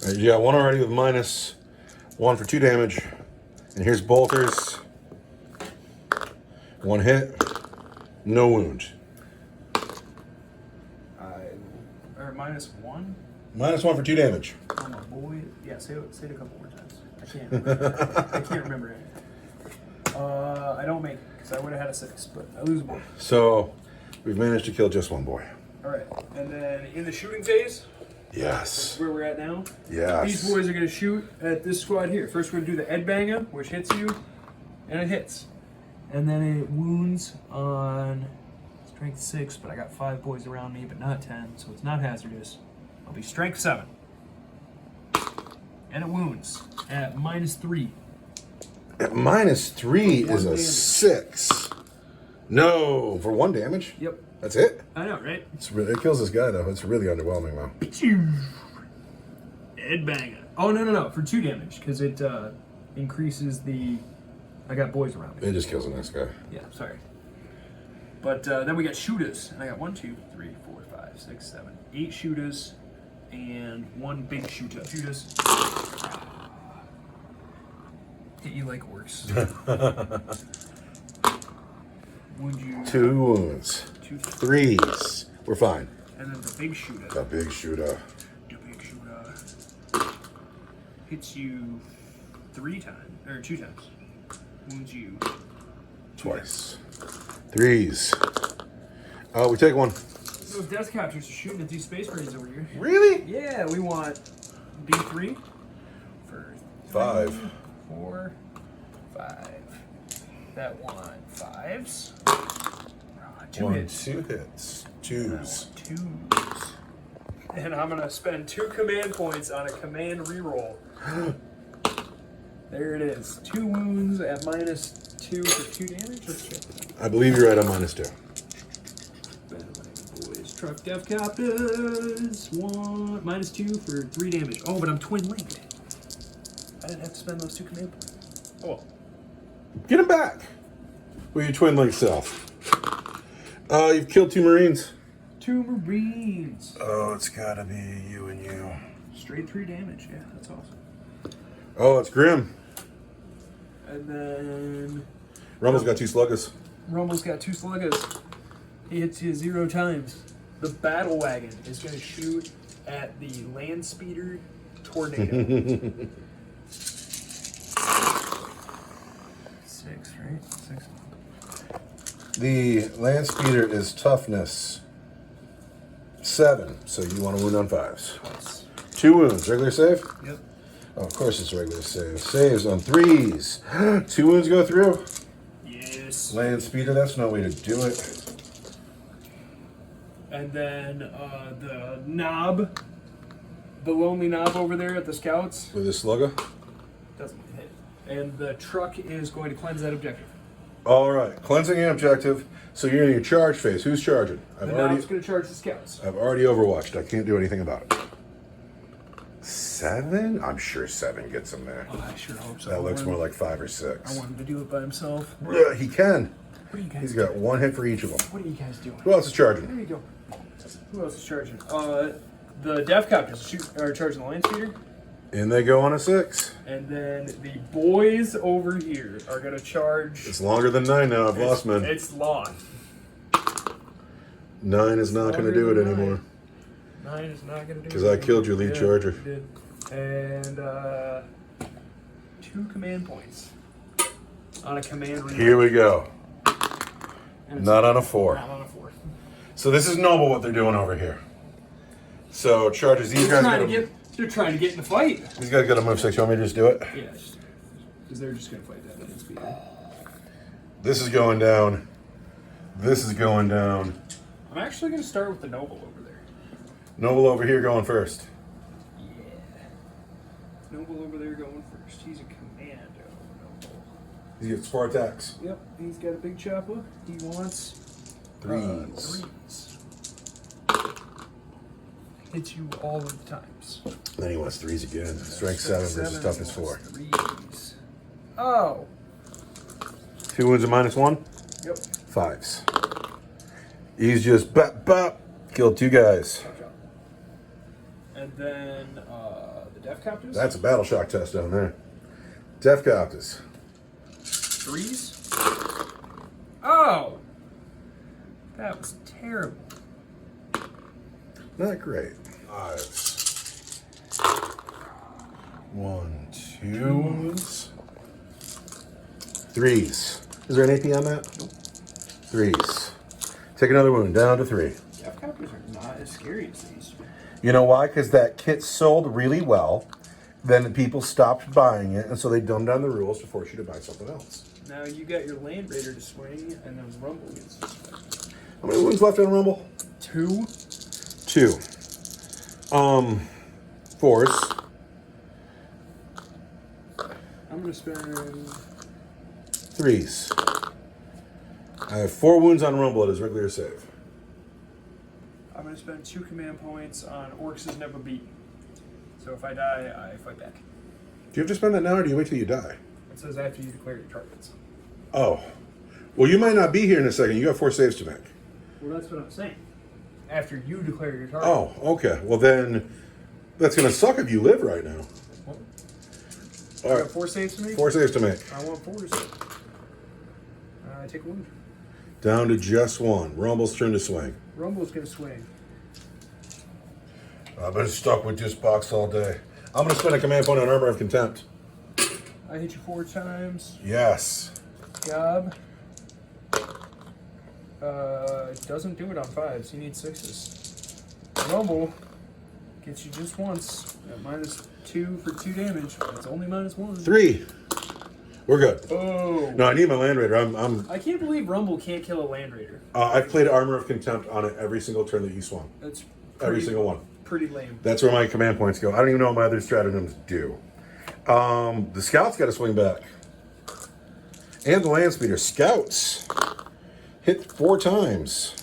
Speaker 1: All right, you got 1 already with -1 for 2 damage. And here's bolters. 1 hit. No wound.
Speaker 2: Or -1?
Speaker 1: -1 for 2 damage.
Speaker 2: Oh my boy. Yeah, say it a couple more times. I can't remember. I can't remember it. I don't make it, because I would have had a 6, but I lose a boy.
Speaker 1: So, we've managed to kill just 1 boy.
Speaker 2: Alright, and then in the shooting phase,
Speaker 1: Yes.
Speaker 2: that's where we're at now.
Speaker 1: Yes.
Speaker 2: These boys are going to shoot at this squad here. First, we're going to do the Ed Banger, which hits you, and it hits. And then it wounds on strength 6, but I got 5 boys around me, but not 10, so it's not hazardous. I'll be strength 7. And it wounds at -3.
Speaker 1: At -3 is a
Speaker 2: damage.
Speaker 1: 6. No, for 1 damage?
Speaker 2: Yep.
Speaker 1: That's it?
Speaker 2: I know, right?
Speaker 1: It kills this guy, though. It's really underwhelming, though.
Speaker 2: Ed Banger. Oh, no. For 2 damage, because it increases the... I got boys around me.
Speaker 1: It just kills the next guy.
Speaker 2: Yeah, sorry. But then we got shooters. And I got 1, 2, 3, 4, 5, 6, 7, 8 shooters. And 1 big shooter. Shooters. Hit you like orcs. Wound you...
Speaker 1: 2 wounds.
Speaker 2: 2
Speaker 1: 3s. We're fine.
Speaker 2: And then the big shooter.
Speaker 1: The big shooter.
Speaker 2: The big shooter hits you 3 times, or 2 times. Wounds you
Speaker 1: Twice. 3s. We take 1.
Speaker 2: Those death captures are shooting at these space marines over here.
Speaker 1: Really?
Speaker 2: Yeah, we want D3 for
Speaker 1: 5.
Speaker 2: 4, 5. That one 5s. 2
Speaker 1: 1,
Speaker 2: hits.
Speaker 1: 2 hits. 2s.
Speaker 2: 2s. And I'm gonna spend 2 command points on a command reroll. There it is. 2 wounds at -2 for 2 damage. Let's check that.
Speaker 1: I believe you're right on -2.
Speaker 2: Boys, truck death captors. 1 -2 for 3 damage. Oh, but I'm twin linked. I didn't have to spend those 2 command points. Oh well.
Speaker 1: Get him back with your twin link self. You've killed 2 Marines.
Speaker 2: 2 Marines.
Speaker 1: Oh, it's gotta be you and you.
Speaker 2: Straight 3 damage. Yeah, that's awesome.
Speaker 1: Oh, it's Grim.
Speaker 2: And then
Speaker 1: Rumble's got 2 sluggers.
Speaker 2: Rumble's got 2 sluggers. He hits you 0 times. The battle wagon is going to shoot at the land speeder tornado. 6, right? 6.
Speaker 1: The land speeder is toughness 7, so you want to wound on 5s.
Speaker 2: Twice.
Speaker 1: 2 wounds. Regular save?
Speaker 2: Yep.
Speaker 1: Oh, of course it's a regular save. Saves on 3s. 2 wounds go through.
Speaker 2: Yes.
Speaker 1: Land speeder, that's no way to do it.
Speaker 2: And then the knob, the lonely knob over there at the scouts,
Speaker 1: With a slugger?
Speaker 2: doesn't hit. And the truck is going to cleanse that objective.
Speaker 1: All right, cleansing the objective. So you're in your charge phase. Who's charging?
Speaker 2: Now it's going to charge the scouts.
Speaker 1: I've already overwatched. I can't do anything about it. 7? I'm sure 7 gets him there.
Speaker 2: Oh, I sure hope so.
Speaker 1: That looks more like 5 or 6.
Speaker 2: I want him to do it by himself.
Speaker 1: Yeah, he can.
Speaker 2: What are you guys
Speaker 1: He's got
Speaker 2: doing?
Speaker 1: 1 hit for each of them.
Speaker 2: What are you guys doing?
Speaker 1: Who else is charging?
Speaker 2: There you go. Who else is charging? The Death Copters are charging the land speeder.
Speaker 1: In they go on a 6.
Speaker 2: And then the boys over here are going to charge.
Speaker 1: It's longer than 9 now. I've lost men.
Speaker 2: It's long.
Speaker 1: 9 is not going to do it anymore.
Speaker 2: 9 is not going to do it.
Speaker 1: Because I killed your lead charger.
Speaker 2: You did. And 2 command points on a command read.
Speaker 1: Here we go. Not on a 4.
Speaker 2: Not on a 4.
Speaker 1: So this is noble what they're doing over here. So charges. These guys
Speaker 2: They're trying to get in the fight.
Speaker 1: These guys got to move 6. You want me to just do it?
Speaker 2: Yeah, because they're just going to fight that land speeder.
Speaker 1: This is going down. This is going down.
Speaker 2: I'm actually going to start with the noble over there.
Speaker 1: Noble over here going first.
Speaker 2: Yeah. Noble over there going first. He's a commando. Noble.
Speaker 1: He gets 4 attacks.
Speaker 2: Yep, he's got a big chopper. He wants
Speaker 1: 3s.
Speaker 2: 3s. Hits you all of the times.
Speaker 1: Then he wants 3s again. Strength 7 versus toughness 4.
Speaker 2: 3s. Oh.
Speaker 1: 2 wounds and -1.
Speaker 2: Yep.
Speaker 1: 5s. He's just bop bop. Killed 2 guys.
Speaker 2: And then the Death Copters.
Speaker 1: That's a battle shock test down there. Death Copters.
Speaker 2: 3s. Oh. That was terrible.
Speaker 1: Not great. 5s. 1, 2 wounds. 3s. Is there an AP on that? Nope. 3s. Take another wound. Down to 3.
Speaker 2: Death Copters are not as scary as these.
Speaker 1: You know why? Because that kit sold really well. Then people stopped buying it, and so they dumbed down the rules to force you to buy something else.
Speaker 2: Now you got your Land Raider to swing, and then Rumble gets to swing.
Speaker 1: How many wounds left on Rumble?
Speaker 2: 2.
Speaker 1: 2. 4s.
Speaker 2: I'm gonna spend
Speaker 1: 3s. I have 4 wounds on Rumble at his regular save.
Speaker 2: I'm gonna spend 2 command points on Orcs is never beaten. So if I die, I fight back.
Speaker 1: Do you have to spend that now, or do you wait till you die?
Speaker 2: It says after you declare your targets.
Speaker 1: Oh. Well, you might not be here in a second. You got 4 saves to make.
Speaker 2: Well, that's what I'm saying. After you declare your target.
Speaker 1: Oh, okay. Well, then that's going to suck if you live right now.
Speaker 2: Well,
Speaker 1: All
Speaker 2: I
Speaker 1: right.
Speaker 2: got 4 saves to make.
Speaker 1: 4 saves to make.
Speaker 2: I want 4s. I take a wound.
Speaker 1: Down to just 1. Rumble's turn to swing.
Speaker 2: Rumble's gonna swing.
Speaker 1: I've been stuck with this box all day. I'm going to spend a command point on Armor of Contempt.
Speaker 2: I hit you 4 times.
Speaker 1: Yes.
Speaker 2: Gob. Doesn't do it on 5s. You need 6s. Rumble gets you just once at -2 for 2 damage. It's only -1.
Speaker 1: 3. We're good.
Speaker 2: Oh.
Speaker 1: No, I need my Land Raider.
Speaker 2: I can't believe Rumble can't kill a Land Raider.
Speaker 1: I've played Armor of Contempt on it every single turn that you swung.
Speaker 2: That's
Speaker 1: Every single one.
Speaker 2: pretty lame.
Speaker 1: That's where my command points go. I don't even know what my other stratagems do. The scouts got to swing back. And the land speeder. Scouts hit 4 times.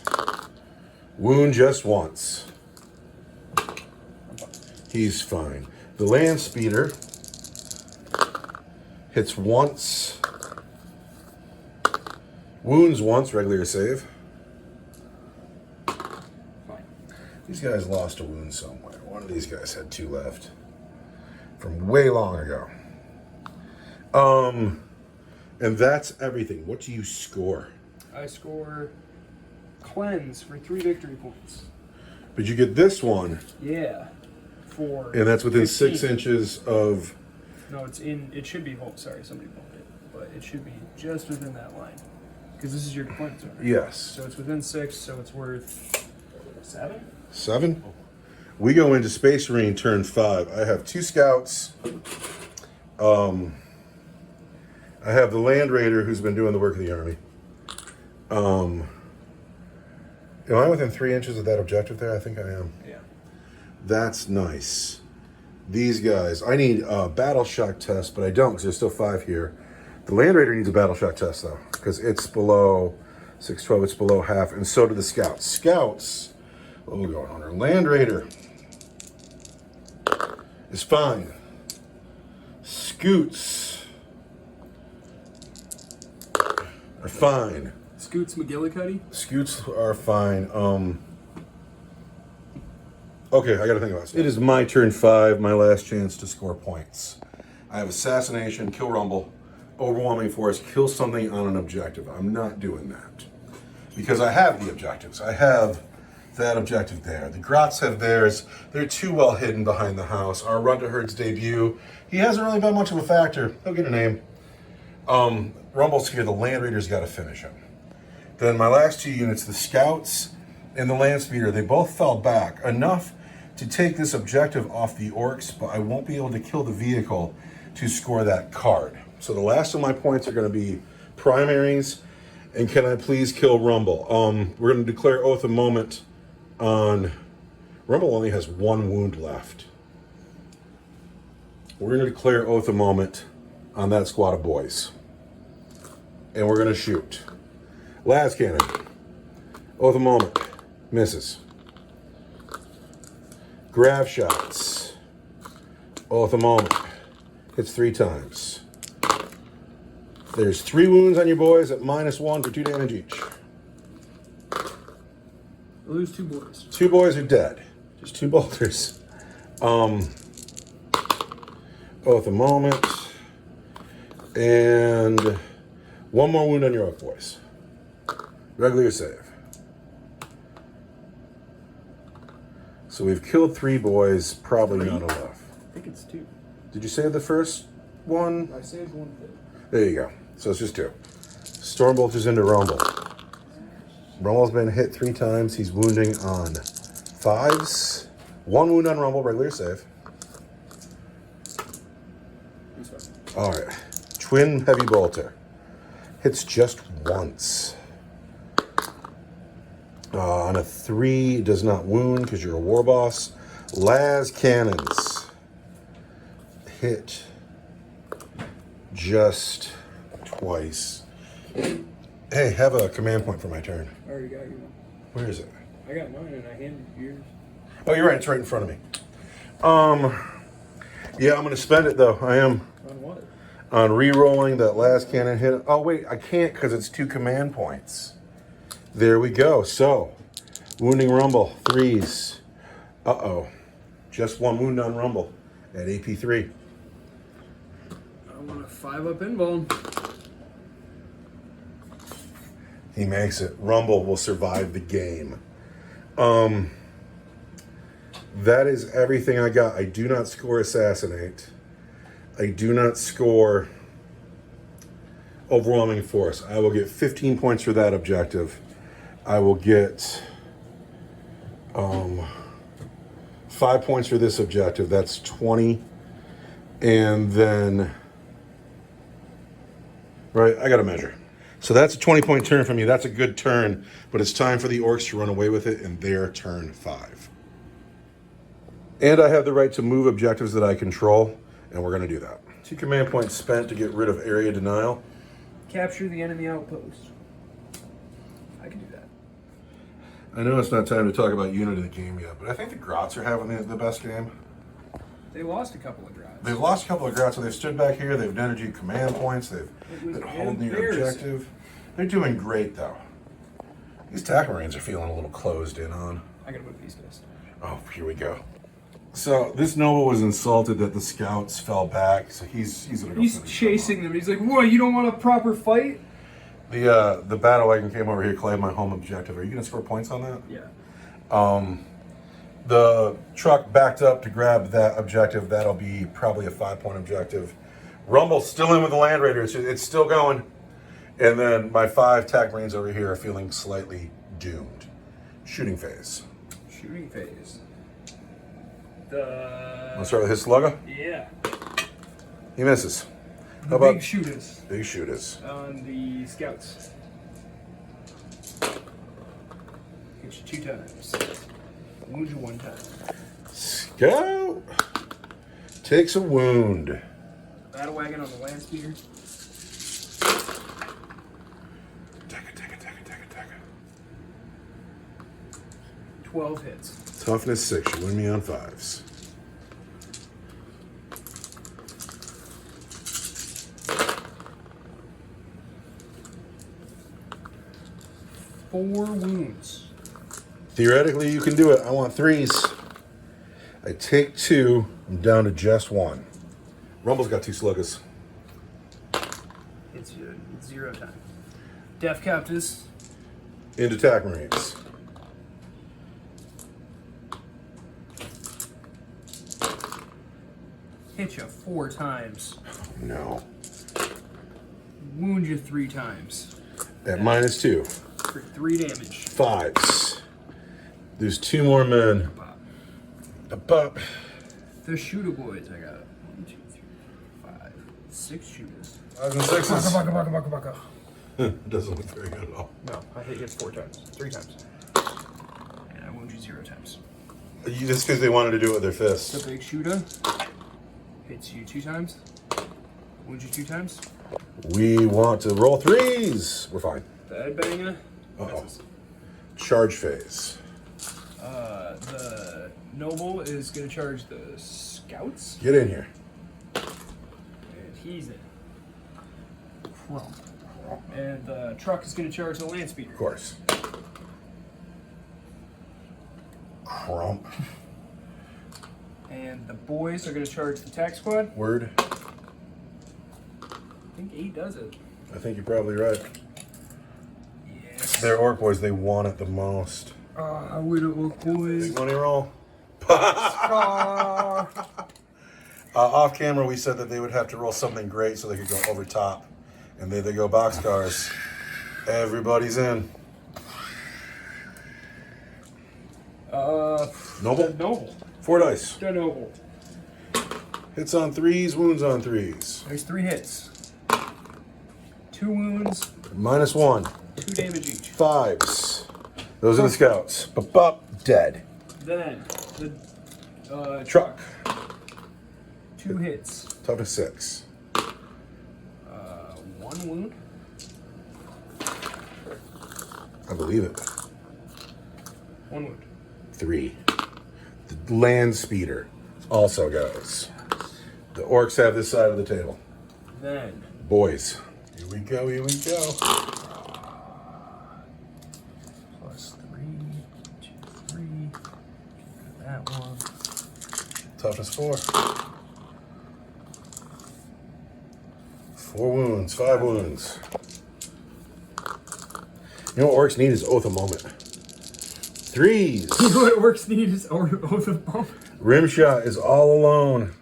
Speaker 1: Wound just once. He's fine. The land speeder hits once. Wounds once, regular save.
Speaker 2: Fine.
Speaker 1: These guys lost a wound somewhere. One of these guys had 2 left from way long ago. And that's everything. What do you score?
Speaker 2: I score cleanse for 3 victory points.
Speaker 1: But you get this one,
Speaker 2: Yeah. For
Speaker 1: and that's within
Speaker 2: 15.
Speaker 1: 6 inches of.
Speaker 2: No, it's in. It should be. Sorry, somebody bumped it, but it should be just within that line, because this is your deployment zone.
Speaker 1: Yes.
Speaker 2: So it's within 6, so it's worth 7.
Speaker 1: 7? We go into Space Marine turn 5. I have 2 scouts. I have the Land Raider who's been doing the work of the army. Am I within 3 inches of that objective there? I think I am.
Speaker 2: Yeah.
Speaker 1: That's nice. These guys, I need a battle shock test, but I don't because there's still 5 here. The Land Raider needs a battle shock test though, because it's below 612, it's below half, and so do the Scouts. Scouts, what are we going on here? Land Raider is fine. Scoots are fine.
Speaker 2: Scoots McGillicuddy?
Speaker 1: Scoots are fine. Okay, I gotta think about this. It is my turn 5, my last chance to score points. I have Assassination, Kill Rumble, Overwhelming Force, kill something on an objective. I'm not doing that. Because I have the objectives. I have that objective there. The Grots have theirs. They're too well hidden behind the house. Our Run to Herd's debut, he hasn't really been much of a factor. He'll get a name. Rumble's here, the Land Raider's gotta finish him. Then my last 2 units, the Scouts and the Land Speeder, they both fell back enough to take this objective off the Orcs, but I won't be able to kill the vehicle to score that card. So the last of my points are going to be primaries, and can I please kill Rumble? We're going to declare Oath of Moment on... Rumble only has 1 wound left. We're going to declare Oath of Moment on that squad of boys. And we're going to shoot. Las Cannon. Oath of Moment. Misses. Grav shots. Oath of Moment. Hits 3 times. There's 3 wounds on your boys at -1 for 2 damage each.
Speaker 2: I lose 2 boys.
Speaker 1: 2 boys are dead. Just 2 bolters. Oath of Moment. And 1 more wound on your Oak boys. Regular save. So we've killed 3 boys, probably not enough.
Speaker 2: I think it's 2.
Speaker 1: Did you save the first one?
Speaker 2: I saved 1 thing.
Speaker 1: There you go. So it's just 2. Stormbolter's into Rumble. Rumble's been hit 3 times. He's wounding on 5s. 1 wound on Rumble, regular save. All right. Twin Heavy Bolter. Hits just once. On a 3, does not wound because you're a war boss. Las Cannons. Hit just twice. Hey, have a command point for my turn.
Speaker 2: I already got you.
Speaker 1: Where is it?
Speaker 2: I got mine and I handed you yours.
Speaker 1: Oh, you're right. It's right in front of me. Yeah, I'm going to spend it, though. I am.
Speaker 2: On what?
Speaker 1: On re-rolling that last cannon hit. Oh, wait. I can't because it's 2 command points. There we go. So, wounding Rumble. 3s. Uh-oh. Just 1 wound on Rumble at AP3.
Speaker 2: I want a 5-up inbone.
Speaker 1: He makes it. Rumble will survive the game. That is everything I got. I do not score Assassinate. I do not score Overwhelming Force. I will get 15 points for that objective. I will get 5 points for this objective. That's 20. And then, right, I got to measure. So that's a 20-point turn from you. That's a good turn, but it's time for the Orcs to run away with it in their turn 5. And I have the right to move objectives that I control, and we're going to do that. 2 command points spent to get rid of area denial.
Speaker 2: Capture the enemy outpost. I can do that.
Speaker 1: I know it's not time to talk about unit of the game yet, but I think the Grots are having the best game.
Speaker 2: They lost a couple of drives.
Speaker 1: They've lost a couple of Grots, so they've stood back here. They've energied command points. They've been holding your objective. They're doing great, though. These Tack Marines are feeling a little closed in on.
Speaker 2: I gotta move these guys.
Speaker 1: Oh, here we go. So this Noble was insulted that the Scouts fell back, so he's gonna go.
Speaker 2: He's chasing them. He's like, "What? You don't want a proper fight?"
Speaker 1: The battle wagon came over here, claimed my home objective. Are you gonna score points on that?
Speaker 2: Yeah.
Speaker 1: The truck backed up to grab that objective. That'll be probably a 5-point objective. Rumble's still in with the Land Raider. It's still going. And then my 5 Tack Marines over here are feeling slightly doomed. Shooting phase.
Speaker 2: Shooting phase.
Speaker 1: Let's start with his slugger.
Speaker 2: Yeah.
Speaker 1: He misses.
Speaker 2: The
Speaker 1: How about
Speaker 2: big shooters.
Speaker 1: big shooters?
Speaker 2: On the Scouts. Hit you 2 times. Wound you 1 time.
Speaker 1: Scout takes a wound.
Speaker 2: Battle wagon on the land speeder. 12 hits.
Speaker 1: Toughness 6. You win me on 5s.
Speaker 2: Four wounds.
Speaker 1: Theoretically, you can do it. I want 3s. I take 2. I'm down to just 1. Rumble's got 2 sluggers.
Speaker 2: It's 0 time. Death Captives.
Speaker 1: Into attack Marines.
Speaker 2: Hit you 4 times.
Speaker 1: No.
Speaker 2: Wound you 3 times.
Speaker 1: At -2.
Speaker 2: For 3 damage.
Speaker 1: 5s. There's 2 more men.
Speaker 2: Pop.
Speaker 1: A pop.
Speaker 2: The shooter boys. I got 1, 2, 3, 5, 6 shooters.
Speaker 1: 5s and 6s.
Speaker 2: Baka.
Speaker 1: Doesn't look very good at all.
Speaker 2: No, I hit you 4 times. 3 times. And I wound you 0 times.
Speaker 1: Just because they wanted to do it with their
Speaker 2: The
Speaker 1: fists.
Speaker 2: big shooter hits you 2 times. Wound you 2 times.
Speaker 1: We want to roll 3s. We're fine.
Speaker 2: Bad banger.
Speaker 1: Uh-oh. Charge phase.
Speaker 2: The noble is going to charge the scouts.
Speaker 1: Get in here.
Speaker 2: And he's in. Crump. And the truck is going to charge the land speeder.
Speaker 1: Of course. Crump.
Speaker 2: And the boys are going to charge the tax squad.
Speaker 1: Word.
Speaker 2: I think 8 does it.
Speaker 1: I think you're probably right.
Speaker 2: Yes.
Speaker 1: They're orc boys. They want it the most.
Speaker 2: We're the orc boys.
Speaker 1: Big money roll. Off camera, we said that they would have to roll something great so they could go over top. And there they go, boxcars. Everybody's in. Noble?
Speaker 2: The noble.
Speaker 1: 4 dice.
Speaker 2: The noble.
Speaker 1: Hits on 3s, wounds on 3s.
Speaker 2: There's 3 hits. 2 wounds,
Speaker 1: -1.
Speaker 2: 2 damage each.
Speaker 1: 5s. Those are the scouts. Bop, dead.
Speaker 2: Then the
Speaker 1: Truck.
Speaker 2: 2 hits.
Speaker 1: Toughness 6.
Speaker 2: 1 wound.
Speaker 1: I believe it.
Speaker 2: 1 wound.
Speaker 1: 3. The land speeder also goes. The orcs have this side of the table.
Speaker 2: Then
Speaker 1: Boys. Here we go, here we go.
Speaker 2: plus 3, 2, 3. That one.
Speaker 1: Toughness 4. 4 wounds, 5 wounds. You know what orcs need is Oath of Moment. 3s.
Speaker 2: You know what orcs need is Oath of Moment.
Speaker 1: Rimshot is all alone.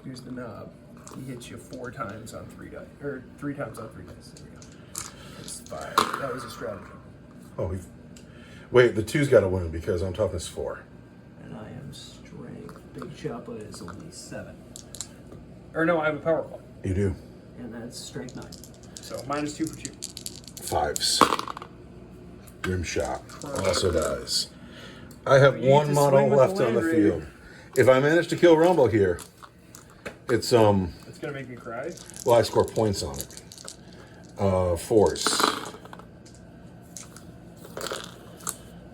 Speaker 2: Here's the knob. He hits you 4 times on 3 dice, or 3 times on 3 dice. There we go. It's 5. That was a stratagem.
Speaker 1: Oh, wait, the 2's got to win because I'm toughness 4.
Speaker 2: And I am strength. Big Choppa is only 7. Or no, I have a power ball.
Speaker 1: You do.
Speaker 2: And that's strength 9. So -2 for 2.
Speaker 1: 5s. Rimshot also dies. I have
Speaker 2: You need
Speaker 1: 1
Speaker 2: to
Speaker 1: model
Speaker 2: swing with
Speaker 1: left
Speaker 2: the
Speaker 1: on the
Speaker 2: Land Raider.
Speaker 1: field. If I manage to kill Rumble here, it's
Speaker 2: It's gonna make me cry.
Speaker 1: well, I score points on it. 4s.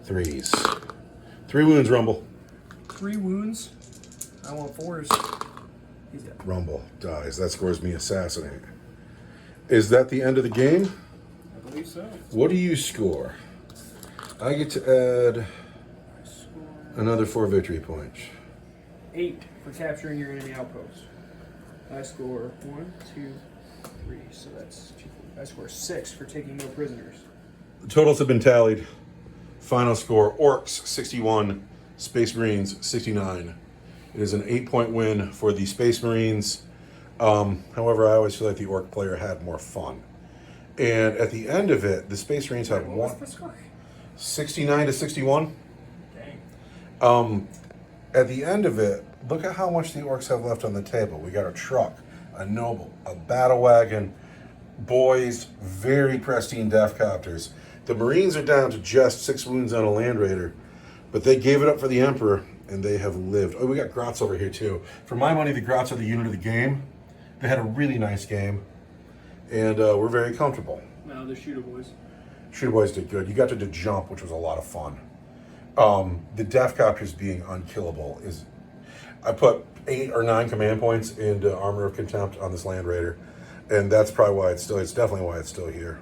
Speaker 1: 3s. 3 wounds, Rumble.
Speaker 2: 3 wounds. I want 4s. He's dead.
Speaker 1: Rumble dies. That scores me assassinate. Is that the end of the game?
Speaker 2: I believe so.
Speaker 1: What do you score? I get to add
Speaker 2: I score
Speaker 1: another 4 victory points.
Speaker 2: 8 for capturing your enemy outpost. I score 1, 2, 3. So that's 2. I score 6 for taking no prisoners.
Speaker 1: The totals have been tallied. Final score, Orcs 61, Space Marines 69. It is an 8-point win for the Space Marines. However, I always feel like the Orc player had more fun. And at the end of it, the Space Marines had
Speaker 2: What was the score?
Speaker 1: 69 to 61.
Speaker 2: Dang.
Speaker 1: At the end of it, look at how much the Orcs have left on the table. We got a truck, a noble, a battle wagon, boys, very pristine death copters. The Marines are down to just 6 wounds on a Land Raider, but they gave it up for the Emperor, and they have lived. Oh, we got Grots over here too. For my money, the Grots are the unit of the game. They had a really nice game, and we're very comfortable.
Speaker 2: Now the shooter boys.
Speaker 1: Shooter Boys did good. You got to jump, which was a lot of fun. The Death Copters being unkillable is... I put 8 or 9 command points into Armor of Contempt on this Land Raider, and that's probably why it's definitely why it's still here.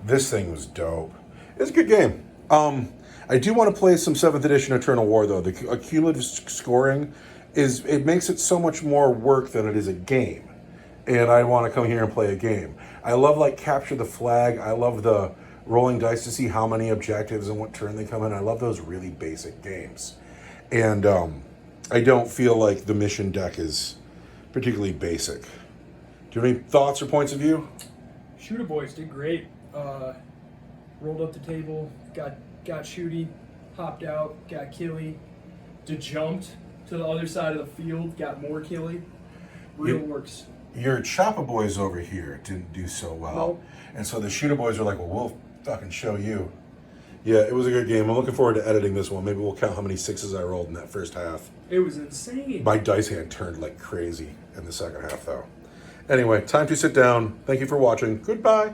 Speaker 1: This thing was dope. It's a good game. I do want to play some 7th edition Eternal War, though. The cumulative scoring it makes it so much more work than it is a game. And I want to come here and play a game. I love, like, Capture the Flag. I love the rolling dice to see how many objectives and what turn they come in. I love those really basic games. And I don't feel like the mission deck is particularly basic. Do you have any thoughts or points of view?
Speaker 2: Shooter Boys did great. Rolled up the table, got shooty, hopped out, got killy, jumped to the other side of the field, got more killy. Real works.
Speaker 1: Your Chopper Boys over here didn't do so well.
Speaker 2: Nope.
Speaker 1: And so the Shooter Boys are like, well, we'll fucking show you. Yeah, it was a good game. I'm looking forward to editing this one. Maybe we'll count how many 6s I rolled in that first half.
Speaker 2: It was insane.
Speaker 1: My dice hand turned like crazy in the second half, though. Anyway, time to sit down. Thank you for watching. Goodbye.